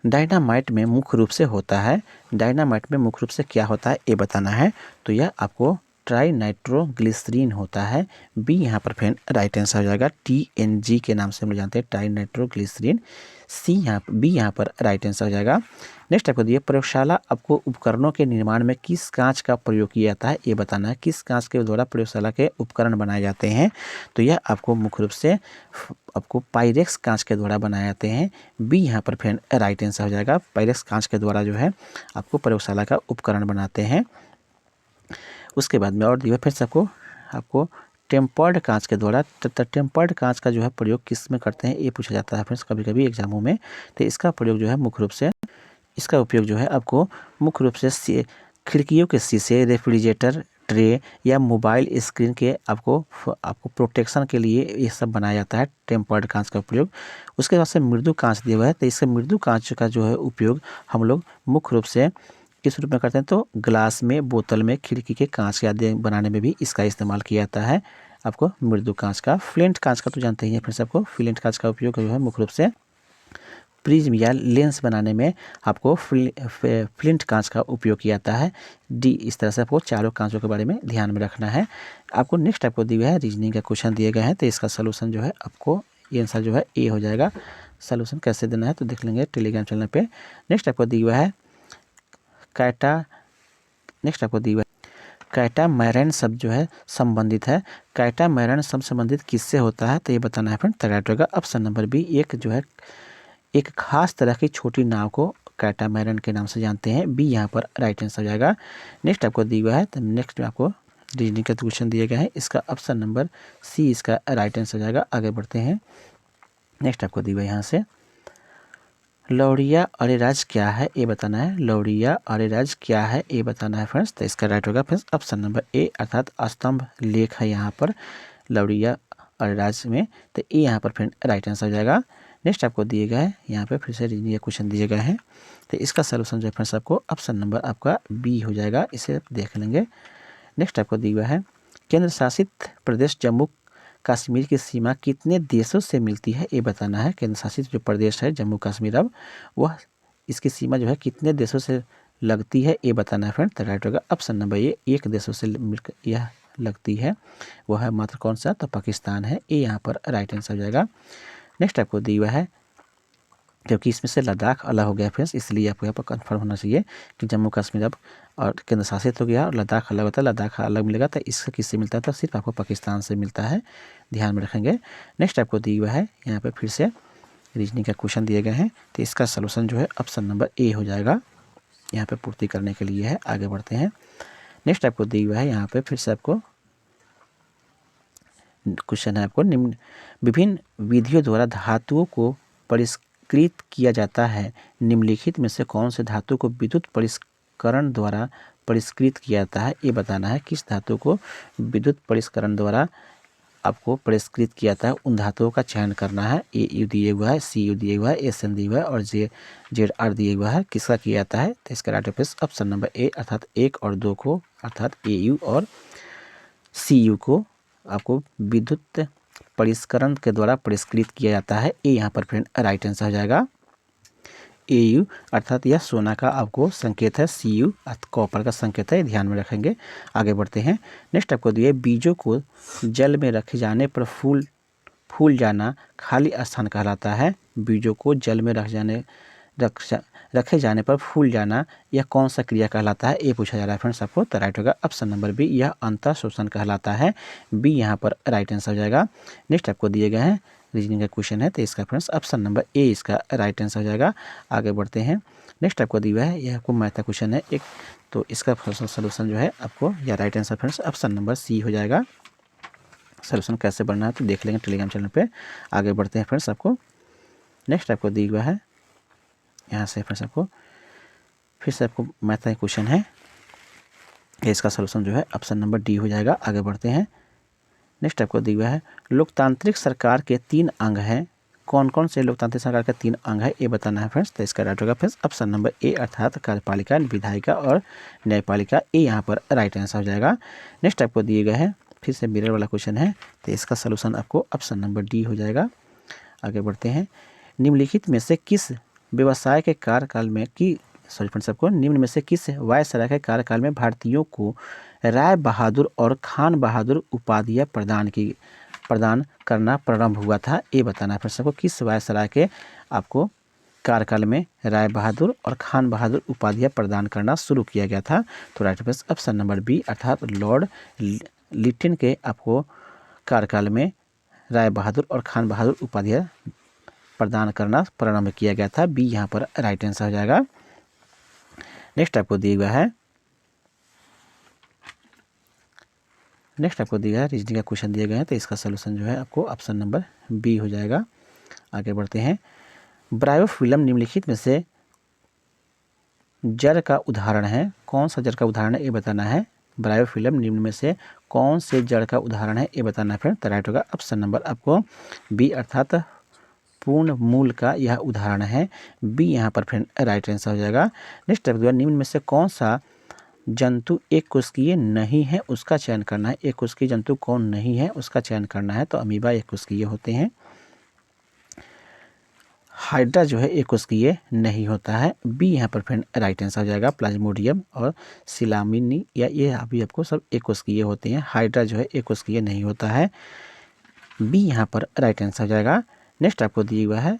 डायनामाइट में मुख्य रूप से होता है, डायनामाइट में मुख्य रूप से क्या होता है ये बताना है, तो यह आपको ट्राई नाइट्रोग्लिसरीन होता है। बी यहाँ पर फ्रेंड राइट आंसर हो जाएगा। TNG के नाम से हम लोग जानते हैं, ट्राई नाइट्रोग्लिसरीन। बी यहाँ पर राइट आंसर हो जाएगा। नेक्स्ट आपको दिए प्रयोगशाला आपको उपकरणों के निर्माण में किस कांच का प्रयोग किया जाता है ये बताना है। किस कांच के द्वारा प्रयोगशाला के उपकरण बनाए जाते हैं, तो यह आपको मुख्य रूप से आपको पायरेक्स कांच के द्वारा बनाए जाते हैं। बी यहाँ पर फ्रेंड राइट आंसर हो जाएगा। पायरेक्स कांच के द्वारा जो है आपको प्रयोगशाला का उपकरण बनाते हैं। उसके बाद में और दिया फिर से आपको टेम्पर्ड कांच के द्वारा, टेम्पर्ड कांच का जो है प्रयोग किस में करते हैं ये पूछा जाता है फ्रेंड्स कभी कभी एग्जामों में। तो इसका प्रयोग जो है मुख्य रूप से, इसका उपयोग जो है आपको मुख्य रूप से खिड़कियों के शीशे, रेफ्रिजरेटर ट्रे या मोबाइल स्क्रीन के आपको प्रोटेक्शन के लिए ये सब बनाया जाता है, टेम्पर्ड कांच का उपयोग। उसके बाद से मृदु कांच दिया हुआ है, तो इससे मृदु कांच का जो है उपयोग हम लोग मुख्य रूप से किस रूप में करते हैं, तो ग्लास में, बोतल में, खिड़की के कांच आदि बनाने में भी इसका इस्तेमाल किया जाता है। आपको मृदु कांच का, फ्लिंट कांच का तो जानते ही हैं फिर सबको, फ्लिंट कांच का उपयोग जो है मुख्य रूप से प्रिज्म या लेंस बनाने में आपको फ्लिंट कांच का उपयोग किया जाता है। डी, इस तरह से आपको चारों कांचों के बारे में ध्यान में रखना है। आपको नेक्स्ट आपको दिया है रीजनिंग का क्वेश्चन दिए गए हैं, तो इसका सोल्यूशन जो है आपको ये आंसर जो है ए हो जाएगा। सोल्यूशन कैसे देना है तो देख लेंगे टेलीग्राम चैनल पे। नेक्स्ट आपको दिया हुआ है कैटामैरन शब्द जो है संबंधित है, कैटामैरन शब्द संबंधित किससे होता है तो ये बताना है फ्रेंड। राइट होगा ऑप्शन नंबर बी। एक जो है एक खास तरह की छोटी नाव को कैटामैरन के नाम से जानते हैं। बी यहाँ पर राइट आंसर हो जाएगा। नेक्स्ट आपको दिया हुआ है, तो नेक्स्ट में आपको रीजनिंग का क्वेश्चन दिए गए हैं, इसका ऑप्शन नंबर सी इसका राइट आंसर हो जाएगा। आगे बढ़ते हैं। नेक्स्ट आपको दिया हुआ यहाँ से लौरिया अरेराज क्या है ये बताना है। लौरिया अरेराज क्या है ये बताना है फ्रेंड्स। तो इसका राइट होगा फ्रेंड्स ऑप्शन नंबर ए, अर्थात स्तंभ लेख है यहाँ पर लौरिया अरेराज में। तो ए यहाँ पर फ्रेंड राइट आंसर हो जाएगा। नेक्स्ट आपको दिए गए हैं यहाँ पे फिर से रीजनिंग क्वेश्चन दिए गए हैं। तो इसका सलूशन जो है फ्रेंड्स आपको ऑप्शन नंबर आपका बी हो जाएगा, इसे देख लेंगे। नेक्स्ट आपको दिया हुआ है केंद्र शासित प्रदेश जम्मू कश्मीर की सीमा कितने देशों से मिलती है ये बताना है। केंद्र शासित जो प्रदेश है जम्मू कश्मीर, अब वह इसकी सीमा जो है कितने देशों से लगती है ये बताना है फ्रेंड। तो राइट होगा ऑप्शन नंबर ये, एक देशों से मिलकर यह लगती है, वह है मात्र कौन सा, तो पाकिस्तान है। ये यहाँ पर राइट आंसर हो जाएगा। नेक्स्ट आपको दिया हुआ है क्योंकि इसमें से लद्दाख अलग हो गया फ्रेंड्स, इसलिए आपको यहाँ पर कन्फर्म होना चाहिए कि जम्मू कश्मीर अब और केंद्र शासित हो गया और लद्दाख अलग होता है, लद्दाख अलग मिलेगा। तो इससे किससे मिलता है, तो सिर्फ आपको पाकिस्तान से मिलता है, ध्यान में रखेंगे। नेक्स्ट आपको दिया हुआ है यहाँ पे फिर से रीजनिंग का क्वेश्चन दिए गए हैं। तो इसका सलूशन जो है ऑप्शन नंबर ए हो जाएगा, यहाँ पे पूर्ति करने के लिए है। आगे बढ़ते हैं। नेक्स्ट आपको दिया हुआ है यहाँ पे फिर से आपको क्वेश्चन है आपको निम्न विभिन्न विधियों द्वारा धातुओं को परिष्कृत किया जाता है, निम्नलिखित में से कौन से धातु को विद्युत परिष्करण द्वारा परिष्कृत किया जाता है ये बताना है। किस धातु को विद्युत परिष्करण द्वारा आपको परिष्कृत किया जाता है, उन धातुओं का चयन करना है। ए यू दिए हुआ है, सी यू दिए हुआ है, एस एन दिया हुआ है और जेड आर दिए हुआ है, किसका किया जाता है। तो इसका राइट ऑप्शन नंबर ए, अर्थात 1 और 2 को, अर्थात ए यू और सी यू को आपको विद्युत परिष्करण के द्वारा परिष्कृत किया जाता है। ये यहाँ पर फ्रेंड राइट आंसर हो जाएगा। ए यू अर्थात यह सोना का आपको संकेत है, सी यू कॉपर का संकेत है, ध्यान में रखेंगे। आगे बढ़ते हैं। नेक्स्ट आपको दिए बीजों को जल में रखे जाने पर फूल जाना खाली स्थान कहलाता है। बीजों को जल में रखे जाने पर फूल जाना यह कौन सा क्रिया कहलाता है ये पूछा जा रहा है फ्रेंड्स आपको। तो राइट होगा ऑप्शन नंबर बी, यह अंतः शोषण कहलाता है। बी यहाँ पर राइट आंसर हो जाएगा। नेक्स्ट आपको दिए गए हैं रीजनिंग का क्वेश्चन है, तो इसका फ्रेंड्स ऑप्शन नंबर ए इसका राइट आंसर हो जाएगा। आगे बढ़ते हैं। नेक्स्ट आपको दिया हुआ है यह आपको मैथ का क्वेश्चन है एक, तो इसका सोल्यूशन जो है आपको या right answer friends option number C हो जाएगा। सोल्यूशन कैसे बनना है तो देख लेंगे टेलीग्राम चैनल पे। आगे बढ़ते हैं फ्रेंड्स। आपको नेक्स्ट आपको दिया हुआ है यहाँ से फ्रेंड्स आपको फिर से आपको मैथ का क्वेश्चन है, इसका सोल्यूशन जो है ऑप्शन नंबर डी हो जाएगा। आगे बढ़ते हैं। नेक्स्ट आपको दिया हुआ है लोकतांत्रिक सरकार के 3 अंग हैं, कौन कौन से लोकतांत्रिक सरकार के 3 अंग है ये बताना है फ्रेंड्स। तो इसका राइट होगा फ्रेंड्स ऑप्शन नंबर ए, अर्थात कार्यपालिका, विधायिका और न्यायपालिका। ए यहाँ पर राइट आंसर हो जाएगा। नेक्स्ट आपको दिए गए हैं फिर से मिरर वाला क्वेश्चन है, तो इसका सोल्यूशन आपको ऑप्शन नंबर डी हो जाएगा। आगे बढ़ते हैं। निम्नलिखित में से किस व्यवसाय के कार्यकाल में फ्रेंड्स आपको निम्न में से किस वायसराय के कार्यकाल में भारतीयों को राय बहादुर और खान बहादुर उपाधियां प्रदान करना प्रारंभ हुआ था ये बताना है फ्रेंड्स आपको। किस वायसराय के आपको कार्यकाल में राय बहादुर और खान बहादुर उपाधियां प्रदान करना शुरू किया गया था। तो राइट ऑप्शन नंबर बी, अर्थात लॉर्ड लिटिन के आपको कार्यकाल में राय बहादुर और खान बहादुर उपाधियां प्रदान करना प्रारंभ किया गया था। बी यहाँ पर राइट आंसर हो जाएगा। नेक्स्ट आपको दिया गया है रीजनिंग का क्वेश्चन दिए गए हैं, तो इसका सोल्यूशन जो है आपको ऑप्शन नंबर बी हो जाएगा। आगे बढ़ते हैं। ब्रायोफिल्म निम्नलिखित में से जड़ का उदाहरण है, कौन सा जड़ का उदाहरण है ये बताना है। ब्रायोफिल्म निम्न में से कौन से जड़ का उदाहरण है ये बताना है फ्रेंड। तो राइट होगा ऑप्शन नंबर आपको बी, अर्थात पूर्ण मूल का यह उदाहरण है। बी यहाँ पर फ्रेंड राइट आंसर हो जाएगा। नेक्स्ट निम्न में से कौन सा जंतु एक कोशिकीय नहीं है उसका चयन करना है। एक कोशिकीय जंतु कौन नहीं है उसका चयन करना है। तो अमीबा एक कोशिकीय होते हैं, हाइड्रा जो है एक कोशिकीय नहीं होता है। बी यहाँ पर फ्रेंड राइट आंसर हो जाएगा। प्लाज्मोडियम और सिलामिनी या ये अभी आपको सब एक कोशिकीय होते हैं, हाइड्रा जो है एक कोशिकीय नहीं होता है। बी यहाँ पर राइट आंसर हो जाएगा। नेक्स्ट आपको दिया हुआ है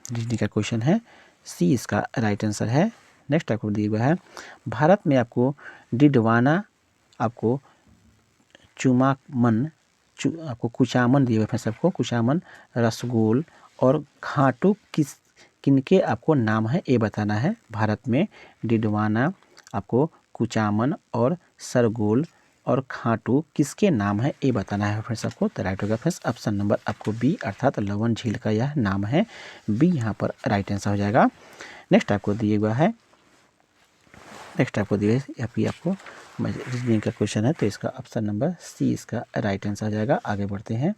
रीजनिंग का क्वेश्चन है, सी इसका राइट आंसर है। नेक्स्ट आपको दिया हुआ है भारत में आपको डिडवाना, आपको आपको कुचामन दिए हुए हैं सबको, कुचामन, रसगोल और घाटू किनके आपको नाम है ये बताना है। भारत में डिडवाना, आपको कुचामन और सरगोल और खाटू किसके नाम है ये बताना है फ्रेंड्स आपको। तो राइट होगा फ्रेंड्स ऑप्शन नंबर आपको बी, अर्थात लवन झील का यह नाम है। बी यहाँ पर राइट आंसर हो जाएगा। नेक्स्ट आपको दिया हुआ है, आपको रीजनिंग का क्वेश्चन है, तो इसका ऑप्शन नंबर सी इसका राइट आंसर हो जाएगा। आगे बढ़ते हैं।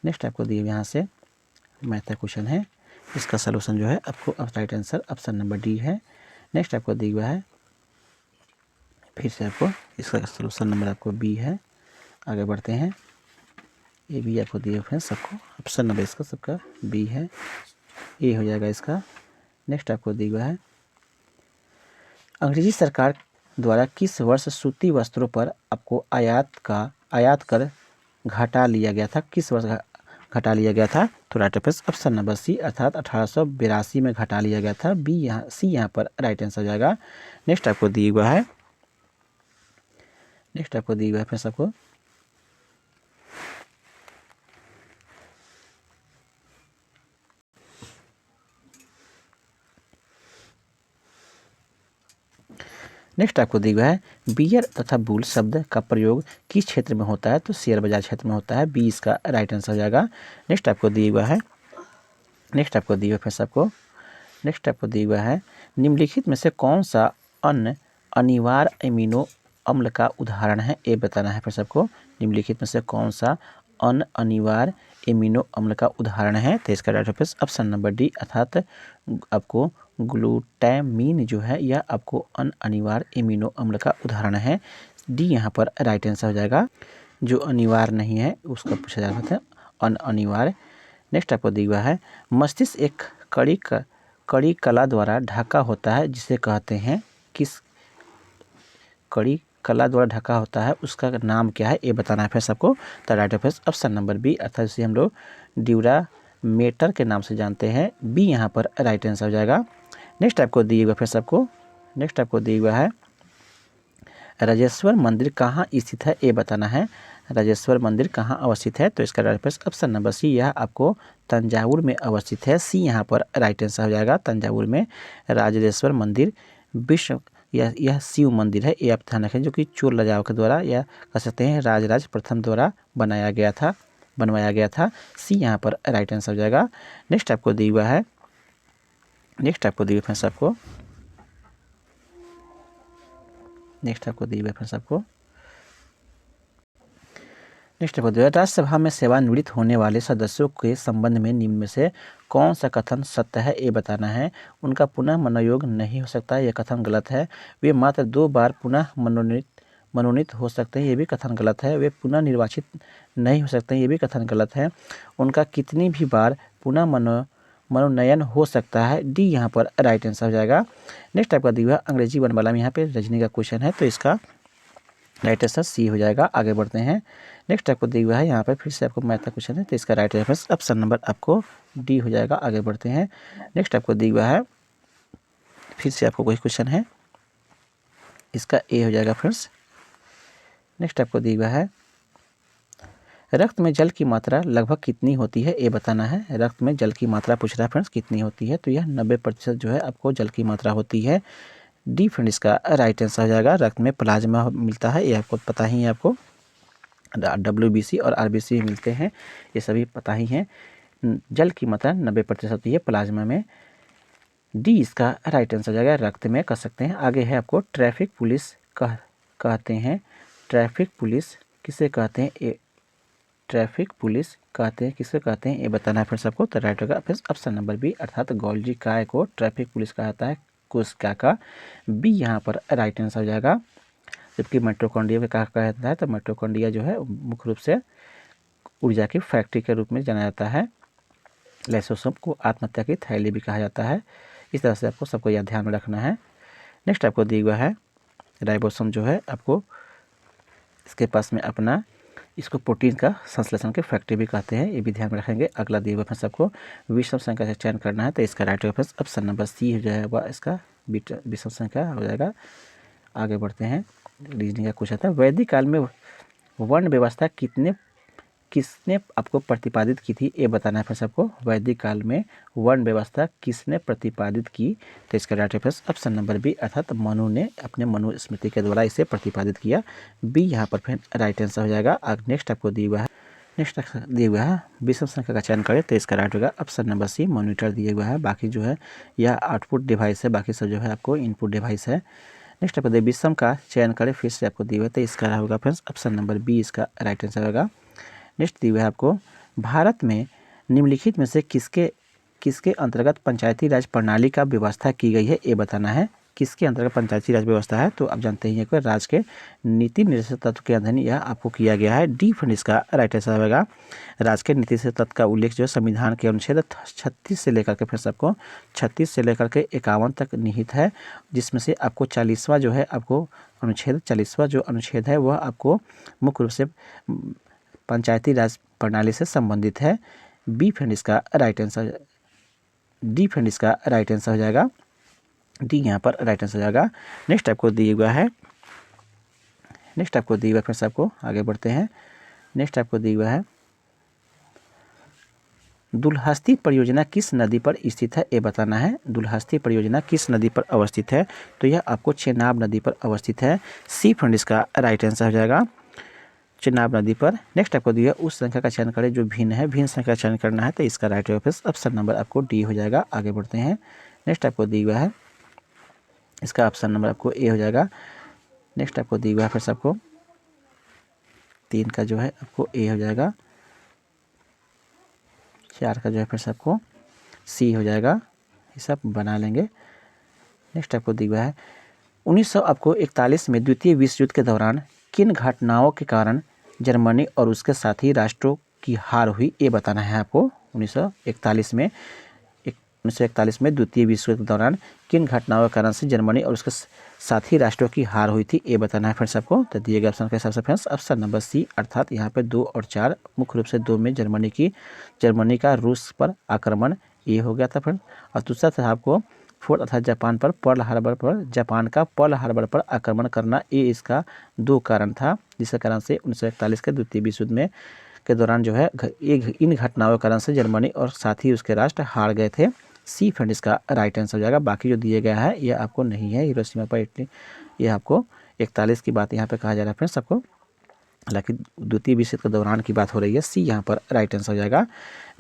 नेक्स्ट आपको दिए यहाँ से मैथ का क्वेश्चन है, इसका सलूशन जो है आपको right answer option number D है। नेक्स्ट आपको दिया हुआ है, फिर से आपको इसका सलूशन नंबर आपको बी है। आगे बढ़ते हैं। ये भी आपको दिए फ्रेंड्स सबको ऑप्शन नंबर इसका सबका बी है, ए हो जाएगा इसका। नेक्स्ट आपको दिया हुआ है, अंग्रेजी सरकार द्वारा किस वर्ष सूती वस्त्रों पर आपको आयात कर घटा लिया गया था, किस वर्ष घटा लिया गया था। तो राइट ऑप्शन नंबर सी, अर्थात 1882 में घटा लिया गया था। बी यहाँ सी यहाँ पर राइट आंसर हो जाएगा। नेक्स्ट आपको दिया हुआ है, फ्रेंड्स आपको नेक्स्ट आपको दिया हुआ है, बियर तथा बुल शब्द का प्रयोग किस क्षेत्र में होता है। तो शेयर बाजार क्षेत्र में होता है। बी इसका राइट आंसर हो जाएगा। नेक्स्ट आपको दिया हुआ है, फ्रेंड्स आपको नेक्स्ट आपको दिया हुआ है, निम्नलिखित में से कौन सा अन्य अनिवार्य एमिनो अम्ल का उदाहरण है ये बताना है फ्रेंड्स आपको। निम्नलिखित में से कौन सा अन्य अनिवार्य एमिनो अम्ल का उदाहरण है। तो इसका राइट ऑप्शन नंबर डी, अर्थात आपको ग्लूटामीन जो है यह आपको अनिवार्य एमिनो अम्ल का उदाहरण है। डी यहाँ पर राइट आंसर हो जाएगा। जो अनिवार्य नहीं है उसका पूछा जा सकता है अनिवार्य। नेक्स्ट आपको दिया हुआ है, मस्तिष्क एक कड़ी कला द्वारा ढका होता है जिसे कहते हैं, किस कड़ी कला द्वारा ढका होता है उसका नाम क्या है ये बताना है फिर सबको। तो राइट ऑप्शन नंबर बी, अर्थात इसे हम लोग ड्यूरामेटर के नाम से जानते हैं। बी यहाँ पर राइट आंसर हो जाएगा। नेक्स्ट आपको दिया हुआ है, राजेश्वर मंदिर कहाँ स्थित है ये बताना है। राजेश्वर मंदिर कहाँ अवस्थित है। तो इसका राइट ऑप्शन नंबर सी, यह आपको तंजावुर में अवस्थित है। सी यहाँ पर राइट आंसर हो जाएगा। तंजावुर में राजराजेश्वर मंदिर विश्व यह शिव मंदिर है, ये आप ध्यान रखें, जो कि चोल राजाओं के द्वारा या कह सकते हैं राजराज प्रथम द्वारा बनवाया गया था। सी यहाँ पर राइट आंसर हो जाएगा। नेक्स्ट आपको दिया हुआ है, फ्रेंड्स आपको राज्यसभा में सेवानिवृत्त होने वाले सदस्यों के संबंध में निम्न में से कौन सा कथन सत्य है ये बताना है। उनका पुनः मनोयोग नहीं हो सकता, यह कथन गलत है। वे मात्र 2 बार पुनः मनोनीत हो सकते हैं, ये भी कथन गलत है। वे पुनः निर्वाचित नहीं हो सकते हैं, ये भी कथन गलत है। उनका कितनी भी बार पुनः मनोनयन हो सकता है। डी यहाँ पर राइट आंसर हो जाएगा। नेक्स्ट आपका दिया हुआ अंग्रेजी वर्णमाला में यहाँ पे रजनी का क्वेश्चन है, तो इसका राइट आंसर सी हो जाएगा। आगे बढ़ते हैं। नेक्स्ट आपको दिया हुआ है यहाँ पर फिर से आपको मैथ का क्वेश्चन है, तो इसका राइट आंसर ऑप्शन नंबर आपको डी हो जाएगा। आगे बढ़ते हैं। नेक्स्ट आपको दिया हुआ है, फिर से आपको कोई क्वेश्चन है, इसका ए हो जाएगा फ्रेंड्स। नेक्स्ट आपको दिया हुआ है, रक्त में जल की मात्रा लगभग कितनी होती है ये बताना है। रक्त में जल की मात्रा पूछ रहा है फ्रेंड्स कितनी होती है। तो यह 90% जो है आपको जल की मात्रा होती है। डी फ्रेंड्स का राइट आंसर हो जाएगा। रक्त में प्लाज्मा मिलता है, ये आपको पता ही है। आपको WBC और RBC मिलते हैं, ये सभी पता ही हैं। जल की मात्रा 90% होती है प्लाज्मा में। डी इसका राइट आंसर हो जाएगा, रक्त में कह सकते हैं। आगे है आपको ट्रैफिक पुलिस कहते हैं। ट्रैफिक पुलिस किसे कहते हैं, ट्रैफिक पुलिस किसे कहते हैं ये बताना है फ्रेंड्स आपको। तो राइट होगा फिर ऑप्शन नंबर बी, अर्थात गोल्जी काय को ट्रैफिक पुलिस कहा जाता है, कोशिका का। बी यहाँ पर राइट आंसर हो जाएगा। जबकि माइटोकॉन्ड्रिया को कहा जाता है, तो माइटोकॉन्ड्रिया जो है मुख्य रूप से ऊर्जा की फैक्ट्री के रूप में जाना जाता है। लाइसोसोम को आत्महत्या की थैली भी कहा जाता है। इस तरह से आपको सबको यह ध्यान में रखना है। नेक्स्ट आपको दिया हुआ है, राइबोसोम जो है आपको इसके पास में अपना इसको प्रोटीन का संश्लेषण की फैक्ट्री भी कहते हैं, ये भी ध्यान में रखेंगे। अगला दिया हुआ फ्रेंड्स आपको विषम संख्या से चयन करना है, तो इसका राइट होगा फ्रेंड्स ऑप्शन नंबर सी हो जाएगा, इसका विषम संख्या हो जाएगा। आगे बढ़ते हैं। रीजनिंग का क्वेश्चन था, वैदिक काल में वर्ण व्यवस्था कितने किसने आपको प्रतिपादित की थी, ये बताना है फ्रेंड्स आपको। वैदिक काल में वर्ण व्यवस्था किसने प्रतिपादित की, तो इसका right friends option number B, अर्थात मनु ने अपने मनुस्मृति के द्वारा इसे प्रतिपादित किया। बी यहाँ पर फिर राइट आंसर हो जाएगा। नेक्स्ट आपको दिया हुआ है, विषम संख्या का चयन करें, तो इसका राइट होगा ऑप्शन नंबर सी, मॉनिटर दिया हुआ है। बाकी जो है यह आउटपुट डिवाइस है, बाकी सब जो है आपको इनपुट डिवाइस है। नेक्स्ट आपको विषम का चयन करें, फिर से आपको दिया हुआ है, तो इसका होगा फ्रेंड्स ऑप्शन नंबर बी, इसका राइट आंसर होगा। नेक्स्ट दिया हुआ है आपको, भारत में निम्नलिखित में से किसके अंतर्गत पंचायती राज प्रणाली का व्यवस्था की गई है, ये बताना है। किसके अंतर्गत पंचायती राज व्यवस्था है, तो आप जानते ही हैं कि राज्य के नीति निर्देशक तत्व के अधीन यह आपको किया गया है। डी फंड इसका राइट आंसर होगा। राज्य के नीति निर्देशक तत्व का उल्लेख जो संविधान के अनुच्छेद 36 से लेकर के फिर सबको 36 से लेकर के 51 तक निहित है, जिसमें से आपको 40वां जो है आपको अनुच्छेद 40वां जो अनुच्छेद है वह आपको मुख्य रूप से पंचायती राज प्रणाली से संबंधित है। बी फंड इसका राइट आंसर, डी फंड इसका राइट आंसर हो जाएगा। डी यहाँ पर राइट आंसर हो जाएगा। नेक्स्ट आपको दिया हुआ है, फिर से आपको आगे बढ़ते हैं। नेक्स्ट आपको दिया हुआ है, दुलहस्ती परियोजना किस नदी पर स्थित है, ये बताना है। दुलहस्ती परियोजना किस नदी पर अवस्थित है, तो यह आपको चेनाब नदी पर अवस्थित है। सी फंड इसका राइट आंसर हो जाएगा, चेनाब नदी पर। नेक्स्ट आपको दिया उस संख्या का चयन करें जो भिन्न है, भिन्न संख्या का चयन करना है, तो इसका राइट ऑप्शन नंबर आपको डी हो जाएगा। आगे बढ़ते हैं। नेक्स्ट आपको दिया हुआ है, इसका ऑप्शन नंबर आपको ए हो जाएगा। नेक्स्ट आपको दिया हुआ है फिर आपको 3 का जो है आपको ए हो जाएगा, 4 का जो है फिर से आपको सी हो जाएगा, ये सब बना लेंगे। नेक्स्ट आपको दिया हुआ है 1941 में द्वितीय विश्व युद्ध के दौरान किन घटनाओं के कारण जर्मनी और उसके साथी राष्ट्रों की हार हुई, ये बताना है आपको। 1941 में द्वितीय विश्व युद्ध के दौरान किन घटनाओं के कारण से जर्मनी और उसके साथी राष्ट्रों की हार हुई थी, ये बताना है फ्रेंड्स आपको। तो दिए गए ऑप्शन के हिसाब से फ्रेंड्स ऑप्शन नंबर सी, अर्थात यहाँ पे 2 और 4, मुख्य रूप से 2 में जर्मनी का रूस पर आक्रमण ये हो गया था फ्रेंड, और दूसरा था आपको 4 अर्थात जापान पर जापान का पर्ल हार्बर पर आक्रमण करना, ये इसका 2 कारण था, जिसके कारण से 1941 के द्वितीय विश्व युद्ध में के दौरान जो है इन घटनाओं के कारण से जर्मनी और साथ ही उसके राष्ट्र हार गए थे। सी फंड इसका राइट आंसर हो जाएगा। बाकी जो दिए गया है यह आपको नहीं है, हिरोशिमा पर इटली, यह आपको 41 की बात यहाँ पे कहा जा रहा है फ्रेंड्स आपको, हालांकि द्वितीय विश्व युद्ध के दौरान की बात हो रही है। सी यहाँ पर राइट आंसर हो जाएगा।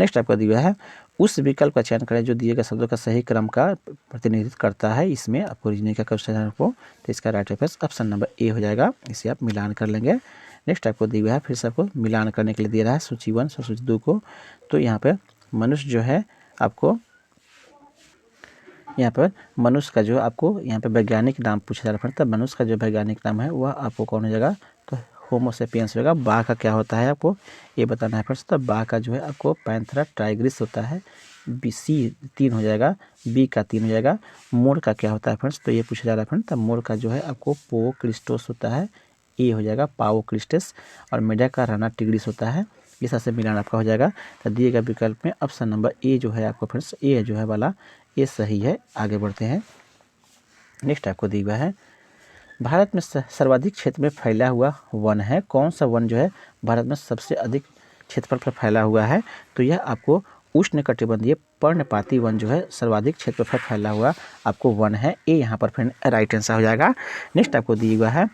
नेक्स्ट आपका दिया है, उस विकल्प का चयन करें जो दिए गए शब्दों का सही क्रम का प्रतिनिधित्व करता है। इसमें आपको रीजनिंग का क्वेश्चन है आपको, तो इसका राइट ऑप्शन नंबर ए हो जाएगा। इसे आप मिलान कर लेंगे। नेक्स्ट आपको दिया हुआ है, फिर से आपको मिलान करने के लिए दे रहा है सूची 1 और सूची 2 को। तो यहाँ पर मनुष्य जो है आपको, यहाँ पर मनुष्य का जो आपको यहाँ पे वैज्ञानिक नाम पूछा जा रहा है, तब मनुष्य का जो वैज्ञानिक नाम है वह आपको कौन हो जाएगा, तो होमोसेपियंस होगा। बाघ का क्या होता है आपको ये बताना है फ्रेंड्स। तो बाघ का जो है आपको पैंथेरा टाइग्रिस होता है, सी 3 हो जाएगा, बी का 3 हो जाएगा। मोर का क्या होता है फ्रेंड्स, तो ये पूछा जा रहा है फ्रेंड्स। तब मोर का जो है आपको पो क्रिस्टोस होता है, ए हो जाएगा पाओ क्रिस्टस, और मेढक का राना टिग्रिस होता है। इस तरह से मिलान आपका हो जाएगा। तो दिए गए विकल्प में ऑप्शन नंबर ए जो है आपको फ्रेंड्स, ए जो है वाला ये सही है। आगे बढ़ते हैं। नेक्स्ट आपको दिया हुआ है, भारत में सर्वाधिक क्षेत्र में फैला हुआ वन है, कौन सा वन जो है भारत में सबसे अधिक क्षेत्रफल पर फैला हुआ है, तो यह आपको उष्णकटिबंधीय पर्णपाती वन जो है सर्वाधिक क्षेत्र पर फैला हुआ आपको वन है। ए यहाँ पर फ्रेंड राइट आंसर हो जाएगा। नेक्स्ट आपको दिया हुआ है,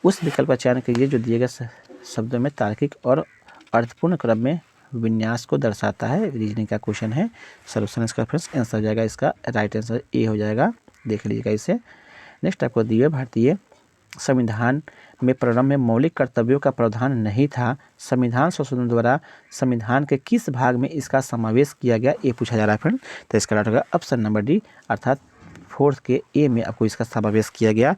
उस विकल्प का चयन कीजिए जो दिए गए शब्दों में तार्किक और अर्थपूर्ण क्रम में विन्यास को दर्शाता है। रीजनिंग का क्वेश्चन है, सोल्यूशन इसका फ्रेंड्स आंसर हो जाएगा, इसका राइट आंसर ए हो जाएगा, देख लीजिएगा इसे। नेक्स्ट आपको दिए, भारतीय संविधान में प्रारंभ में मौलिक कर्तव्यों का प्रावधान नहीं था, संविधान संशोधन द्वारा संविधान के किस भाग में इसका समावेश किया गया, ये पूछा जा रहा है फ्रेंड। तो इसका राइट होगा ऑप्शन नंबर डी, अर्थात 4th के ए में आपको इसका समावेश किया गया।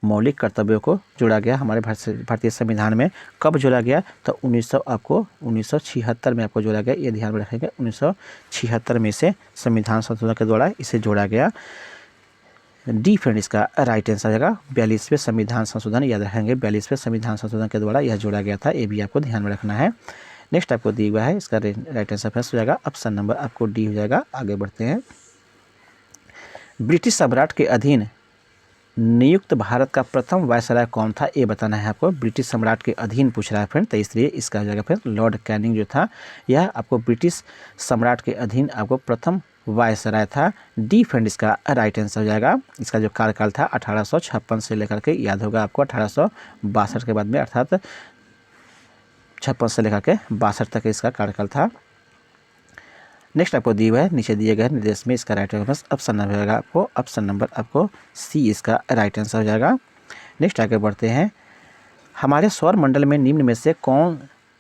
मौलिक कर्तव्यों को जोड़ा गया हमारे भारतीय संविधान में। कब जोड़ा गया, तो 1976 में आपको जोड़ा गया, ये ध्यान में रखेंगे। 1976 में से संविधान संशोधन के द्वारा इसे जोड़ा गया। डी फ्रेंड इसका राइट आंसर आएगा। 42वें संविधान संशोधन, याद रखेंगे 42वें संविधान संशोधन के द्वारा यह जोड़ा गया था, ये भी आपको ध्यान में रखना है। नेक्स्ट आपको दिया हुआ है, इसका राइट आंसर फ्रेंड्स हो जाएगा ऑप्शन नंबर आपको डी हो जाएगा। आगे बढ़ते हैं। ब्रिटिश सम्राट के अधीन नियुक्त भारत का प्रथम वायसराय कौन था, ये बताना है आपको। ब्रिटिश सम्राट के अधीन पूछ रहा है फ्रेंड, तो इसलिए इसका हो जाएगा फिर लॉर्ड कैनिंग जो था, यह आपको ब्रिटिश सम्राट के अधीन आपको प्रथम वायसराय था। डी फ्रेंड इसका राइट आंसर हो जाएगा। इसका जो कार्यकाल था 1856 से लेकर के, याद होगा आपको 1862 के बाद में, अर्थात 56 से लेकर के 62 तक इसका कार्यकाल था। नेक्स्ट आपको दिया हुआ है, नीचे दिए गए निर्देश में इसका राइट आंसर ऑप्शन नंबर होगा आपको, ऑप्शन नंबर आपको सी इसका राइट आंसर हो जाएगा। नेक्स्ट आगे बढ़ते हैं, हमारे सौर मंडल में निम्न में से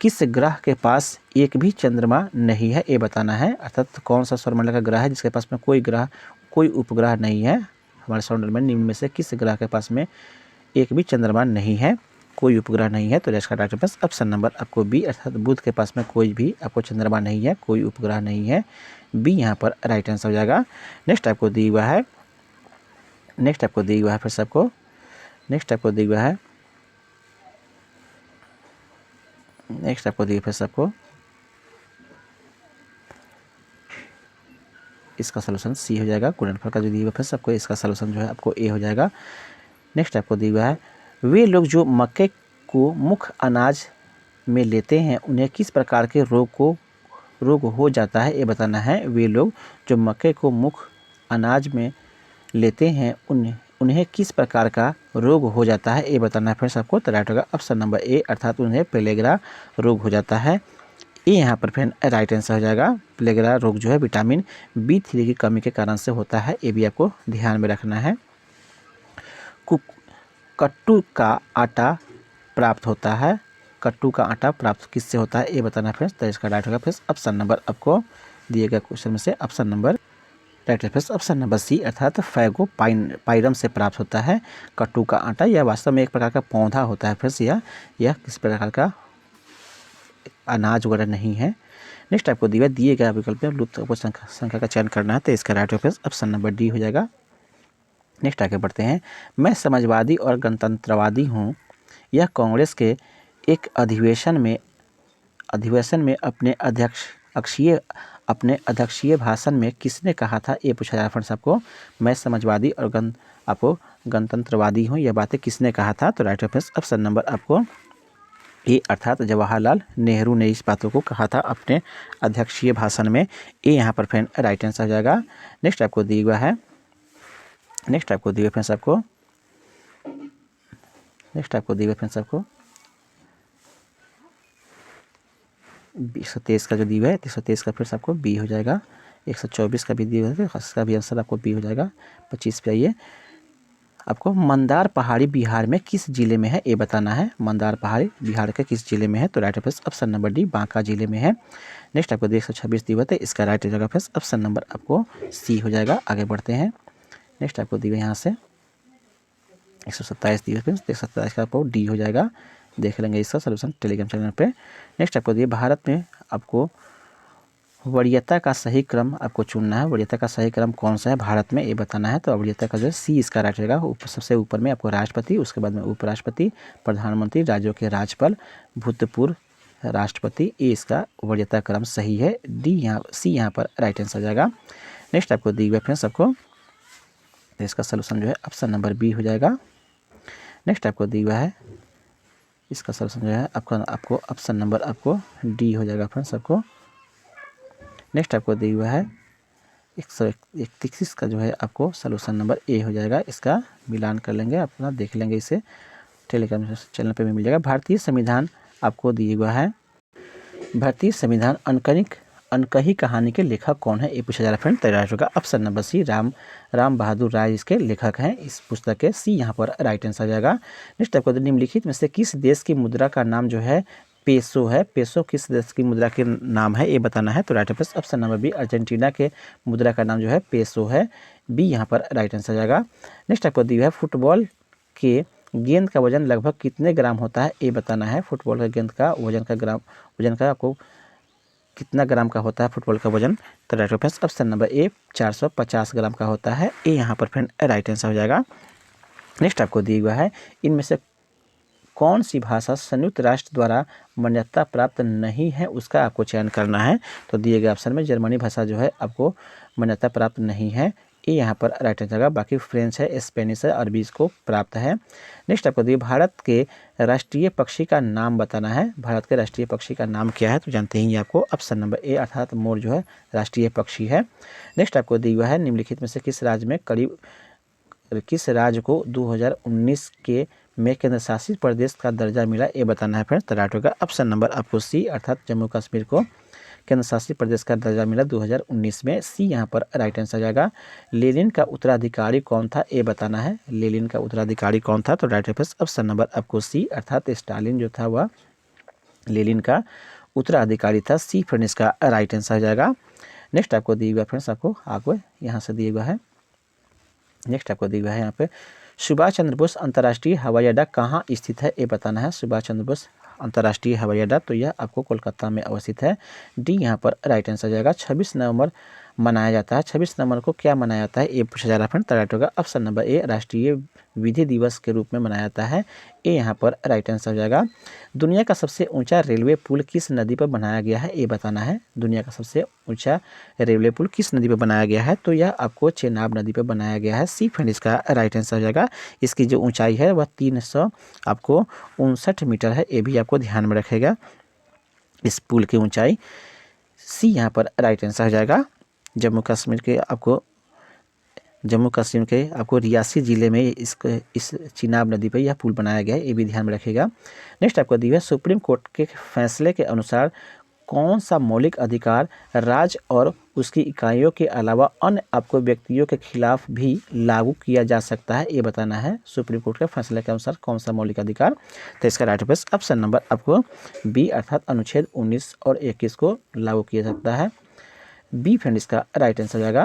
किस ग्रह के पास एक भी चंद्रमा नहीं है, ये बताना है। अर्थात कौन सा सौर मंडल का ग्रह है जिसके पास में कोई उपग्रह नहीं है। हमारे सौर मंडल में निम्न में से किस ग्रह के पास में एक भी चंद्रमा नहीं है, कोई उपग्रह नहीं है, तो इसका राइट आंसर ऑप्शन नंबर आपको बी, अर्थात बुध के पास में कोई भी आपको चंद्रमा नहीं है, कोई उपग्रह नहीं है, बी यहाँ पर राइट आंसर हो जाएगा। नेक्स्ट आपको दिया हुआ है, नेक्स्ट आपको दिया हुआ है फिर सबको, नेक्स्ट आपको दिया हुआ है, नेक्स्ट आपको दिया फिर सबको, इसका सलूशन सी हो जाएगा। गुणनफल का जो दिया हुआ फिर सबको, इसका सलूशन जो है आपको ए हो जाएगा। नेक्स्ट आपको दिया हुआ है, वे लोग जो मक्के को मुख्य अनाज में लेते हैं उन्हें किस प्रकार के रोग हो जाता है, ये बताना है। वे लोग जो मक्के को मुख्य अनाज में लेते हैं उन्हें किस प्रकार का रोग हो जाता है, ये बताना है। फिर सबको तो राइट होगा ऑप्शन नंबर ए, अर्थात उन्हें पेलेग्रा रोग हो जाता है। ये यहाँ पर फिर राइट आंसर हो जाएगा। पेलेग्रा रोग जो है विटामिन B3 की कमी के कारण से होता है, ये भी आपको ध्यान में रखना है। कट्टू का आटा प्राप्त होता है, कट्टू का आटा प्राप्त किससे होता है, ये बताना है फ्रेंड्स। तो इसका राइट होगा फ्रेंड्स ऑप्शन नंबर आपको दिए गए क्वेश्चन में से ऑप्शन नंबर राइट है फ्रेंड्स, ऑप्शन नंबर सी, अर्थात पाइरम से प्राप्त होता है कट्टू का आटा। यह वास्तव में एक प्रकार का पौधा होता है फ्रेंड्स, यह किस प्रकार का अनाज वगैरह नहीं है। नेक्स्ट आपको दिए गए विकल्प में लुप्त संख्या का चयन करना है, तो इसका right friends option number D हो जाएगा। नेक्स्ट आगे बढ़ते हैं, मैं समाजवादी और गणतंत्रवादी हूँ, यह कांग्रेस के एक अधिवेशन में अपने अध्यक्षीय भाषण में किसने कहा था, ये पूछा जा रहा है फ्रेंड्स आपको। मैं समाजवादी और गणतंत्रवादी हूँ, यह बातें किसने कहा था, तो राइट फ्रेंड्स ऑप्शन नंबर आपको ए, अर्थात जवाहरलाल नेहरू ने इस बातों को कहा था अपने अध्यक्षीय भाषण में, ये यहाँ पर फ्रेंड राइट आंसर हो जाएगा। नेक्स्ट आपको दिया हुआ है, नेक्स्ट आपको दिए फ्रेंड्स आपको, नेक्स्ट आपको दिए फ्रेंड्स आपको 123 का जो दिया है, 123 का फिर से आपको बी हो जाएगा। 124 का भी दिया है, इसका भी आंसर आपको बी हो जाएगा। 25 पे आइए, आपको मंदार पहाड़ी बिहार में किस जिले में है, ये बताना है। मंदार पहाड़ी बिहार के किस जिले में है, तो right option option number D, Banka जिले में है। नेक्स्ट आपको 126 दिया है, इसका राइट हो जाएगा फ्रेंड्स ऑप्शन नंबर आपको सी हो जाएगा। आगे बढ़ते हैं, नेक्स्ट आपको दिया यहाँ से 127 दिए फ्रेंड्स, 127 का आपको डी हो जाएगा। देख लेंगे इसका सलूशन टेलीग्राम चैनल पे। नेक्स्ट आपको दिए, भारत में आपको वरीयता का सही क्रम आपको चुनना है। वरीयता का सही क्रम कौन सा है भारत में, ये बताना है। तो वरीयता का जो है सी इसका राइट रहेगा। सबसे ऊपर में आपको राष्ट्रपति, उसके बाद में उपराष्ट्रपति, प्रधानमंत्री, राज्यों के राज्यपाल, भूतपूर्व राष्ट्रपति, ये इसका वरीयता क्रम सही है। डी यहाँ सी यहाँ पर राइट आंसर हो जाएगा। नेक्स्ट आपको दी हुई फ्रेंड्स आपको, तो इसका सलूशन जो है ऑप्शन नंबर बी हो जाएगा। नेक्स्ट आपको दी हुआ है, इसका सलूशन जो है आपको ऑप्शन नंबर आपको डी हो जाएगा फ्रेंड्स आपको। नेक्स्ट आपको दिया हुआ है 131 का जो है आपको सलूशन नंबर ए हो जाएगा। इसका मिलान कर लेंगे, अपना देख लेंगे, इसे टेलीग्राम चैनल पे भी मिल जाएगा। भारतीय संविधान आपको दिया हुआ है, भारतीय संविधान अनकही कहानी के लेखक कौन है, ये पूछा जा रहा है फ्रेंड। तैयार होगा ऑप्शन नंबर सी, राम बहादुर राय इसके लेखक हैं इस पुस्तक के, सी यहाँ पर राइट आंसर आ जाएगा। नेक्स्ट आपको निम्नलिखित में से किस देश की मुद्रा का नाम जो है पेसो है, पेसो किस देश की मुद्रा के नाम है, ये बताना है। तो right answer option number B, Argentina के मुद्रा का नाम जो है पेसो है, बी यहाँ पर राइट आंसर आ जाएगा। नेक्स्ट आपको दिया है, फुटबॉल के गेंद का वजन लगभग कितने ग्राम होता है, ये बताना है। फुटबॉल का गेंद का वजन का आपको कितना ग्राम का होता है फुटबॉल का वजन, तो right answer option number A 450 ग्राम का होता है, ये यहाँ पर फ्रेंड राइट आंसर हो जाएगा। नेक्स्ट आपको दिया हुआ है, इनमें से कौन सी भाषा संयुक्त राष्ट्र द्वारा मान्यता प्राप्त नहीं है, उसका आपको चयन करना है। तो दिए गए ऑप्शन में जर्मनी भाषा जो है आपको मान्यता प्राप्त नहीं है, ये यहाँ पर राइट आंसर होगा। बाकी फ्रेंच है, स्पेनिश है, अरबी इसको प्राप्त है। नेक्स्ट आपको दिए भारत के राष्ट्रीय पक्षी का नाम बताना है। भारत के राष्ट्रीय पक्षी का नाम क्या है तो जानते हैं ये आपको। ऑप्शन नंबर ए अर्थात मोर जो है राष्ट्रीय पक्षी है। नेक्स्ट आपको दिया हुआ है निम्नलिखित में से किस राज्य को 2019 के में केंद्र शासित प्रदेश का दर्जा मिला, ये बताना है फ्रेंड्स। तो राइट होगा ऑप्शन नंबर आपको सी अर्थात जम्मू कश्मीर को केंद्र शासित प्रदेश का दर्जा मिला 2019 में। सी यहाँ पर राइट आंसर जाएगा। लेनिन का उत्तराधिकारी कौन था, ये बताना है। लेनिन का उत्तराधिकारी कौन था तो राइट ऑप्शन नंबर आपको सी अर्थात स्टालिन जो था वह लेनिन का उत्तराधिकारी था। सी फ्रेंड्स का राइट आंसर जाएगा। नेक्स्ट आपको दिया हुआ फ्रेंड्स, आपको आगे यहाँ से दिया हुआ है। नेक्स्ट आपको दिया हुआ है यहाँ पे सुभाष चंद्र बोस अंतर्राष्ट्रीय हवाई अड्डा कहाँ स्थित है, ये बताना है। सुभाष चंद्र बोस अंतर्राष्ट्रीय हवाई अड्डा तो यह आपको कोलकाता में अवस्थित है। डी यहाँ पर राइट आंसर जाएगा। 26 नवंबर मनाया जाता है। 26 नवंबर को क्या मनाया जाता है ये पूछा जा रहा है फ्रेंड। तो राइट होगा ऑप्शन नंबर ए राष्ट्रीय विधि दिवस के रूप में मनाया जाता है। ये यहाँ पर राइट आंसर हो जाएगा। दुनिया का सबसे ऊंचा रेलवे पुल किस नदी पर बनाया गया है, ये बताना है। दुनिया का सबसे ऊंचा रेलवे पुल किस नदी पर बनाया गया है तो यह आपको चेनाब नदी पर बनाया गया है। सी फ्रेंड इसका राइट आंसर हो जाएगा। इसकी जो ऊंचाई है वह 359 मीटर है, ये भी आपको ध्यान में रखेगा इस पुल की ऊंचाई। सी यहाँ पर राइट आंसर हो जाएगा। जम्मू कश्मीर के आपको रियासी ज़िले में इस चिनाब नदी पर यह पुल बनाया गया है, ये भी ध्यान में रखिएगा। नेक्स्ट आपको दिया है सुप्रीम कोर्ट के फैसले के अनुसार कौन सा मौलिक अधिकार राज्य और उसकी इकाइयों के अलावा अन्य आपको व्यक्तियों के खिलाफ भी लागू किया जा सकता है, ये बताना है। सुप्रीम कोर्ट के फैसले के अनुसार कौन सा मौलिक अधिकार, तो इसका राइट ऑप्शन नंबर आपको बी अर्थात अनुच्छेद 19 और 21 को लागू किया सकता है। बी फ्रेंड इसका राइट आंसर हो जाएगा।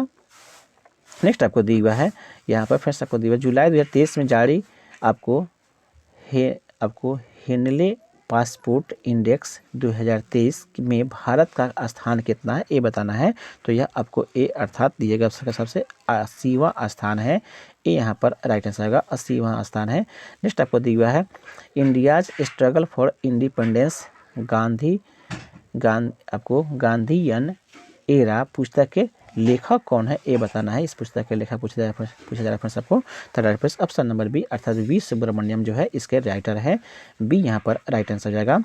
नेक्स्ट आपको दिया हुआ है यहाँ पर फ्रेंड्स, आपको दिया हुआ जुलाई 2023 में जारी आपको हेनले पासपोर्ट इंडेक्स 2023 में भारत का स्थान कितना है, ये बताना है। तो यह आपको ए अर्थात दिएगा सबसे 80वां स्थान है। ये यहाँ पर राइट आंसर आएगा, 80वां स्थान है। नेक्स्ट आपको दिया हुआ है इंडियाज स्ट्रगल फॉर इंडिपेंडेंस आपको गांधीयन एरा पुस्तक के लेखक कौन है, ये बताना है। इस पुस्तक के लेखक पूछा जा रहा है सबको। तो राइट ऑप्शन नंबर बी अर्थात वी सुब्रमण्यम जो है इसके राइटर है। बी यहाँ पर राइट आंसर जाएगा।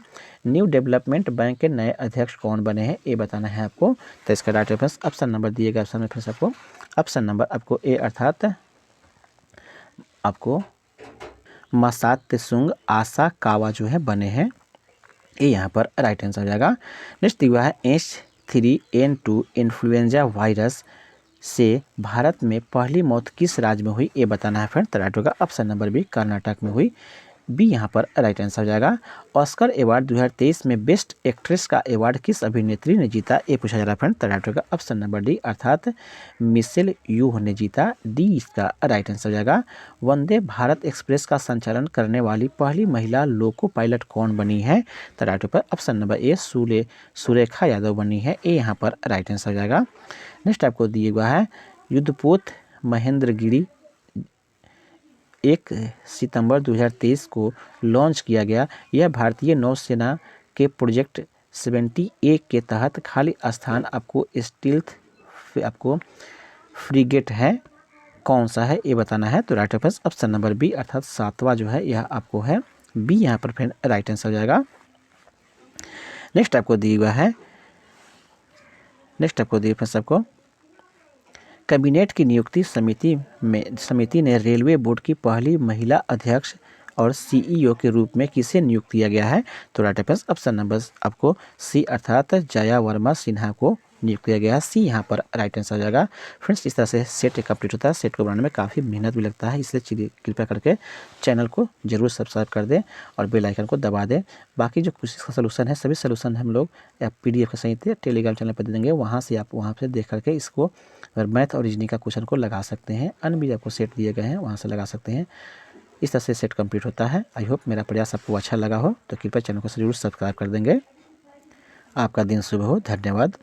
न्यू डेवलपमेंट बैंक के नए अध्यक्ष कौन बने हैं, ये बताना है आपको। तो इसका राइट ऑप्शन नंबर दिएगा ऑप्शन में फिर सबको। ऑप्शन नंबर आपको ए अर्थात आपको मासात्सुंग आसाकावा जो है बने हैं, ये यहाँ पर राइट आंसर जाएगा। नेक्स्ट दिया है H3N2 इन्फ्लुएंजा वायरस से भारत में पहली मौत किस राज्य में हुई, ये बताना है फ्रेंड। तो राइट होगा ऑप्शन नंबर बी कर्नाटक में हुई। बी यहाँ पर राइट आंसर हो जाएगा। ऑस्कर अवार्ड 2023 में बेस्ट एक्ट्रेस का अवार्ड किस अभिनेत्री ने जीता, ये पूछा जा रहा है फ्रेंड। तो राइट होगा ऑप्शन नंबर डी अर्थात मिशेल यूह ने जीता। डी इसका राइट आंसर हो जाएगा। वंदे भारत एक्सप्रेस का संचालन करने वाली पहली महिला लोको पायलट कौन बनी है, तो राइट पर option number A Surekha Yadav बनी है। ये यहाँ पर राइट आंसर हो जाएगा। नेक्स्ट आपको दिया हुआ है युद्धपोत महेंद्रगिरी 1 सितंबर 2023 को लॉन्च किया गया। यह भारतीय नौसेना के प्रोजेक्ट 70A के तहत खाली स्थान आपको स्टील्थ आपको फ्रीगेट है, कौन सा है ये बताना है। तो राइट ऑप्शन नंबर बी अर्थात 7वां जो है यह आपको है। बी यहाँ पर फिर राइट आंसर हो जाएगा। नेक्स्ट आपको दिया हुआ है सबको कैबिनेट की नियुक्ति समिति ने रेलवे बोर्ड की पहली महिला अध्यक्ष और सीईओ के रूप में किसे नियुक्त किया गया है, तो राइट ऑप्शन नंबर आपको सी अर्थात जया वर्मा सिन्हा को नियुक्त किया गया है। सी यहाँ पर राइट आंसर हो जाएगा। फ्रेंड्स इस तरह से सेट कंप्लीट होता है। सेट को बनाने में काफ़ी मेहनत भी लगता है, इसलिए कृपया करके चैनल को जरूर सब्सक्राइब कर दें और बेल आइकन को दबा दें। बाकी जो कुछ का सोल्यूशन है सभी सोल्यूशन हम लोग PDF के सहित टेलीग्राम चैनल पर दे देंगे, वहाँ से आप वहाँ से देख करके इसको मैथ और रीजनिंग का क्वेश्चन को लगा सकते हैं। अन्य भी आपको सेट दिए गए हैं वहाँ से लगा सकते हैं। इस तरह से सेट कंप्लीट होता है। आई होप मेरा प्रयास आपको अच्छा लगा हो, तो कृपया चैनल को जरूर सब्सक्राइब कर देंगे। आपका दिन शुभ हो। धन्यवाद।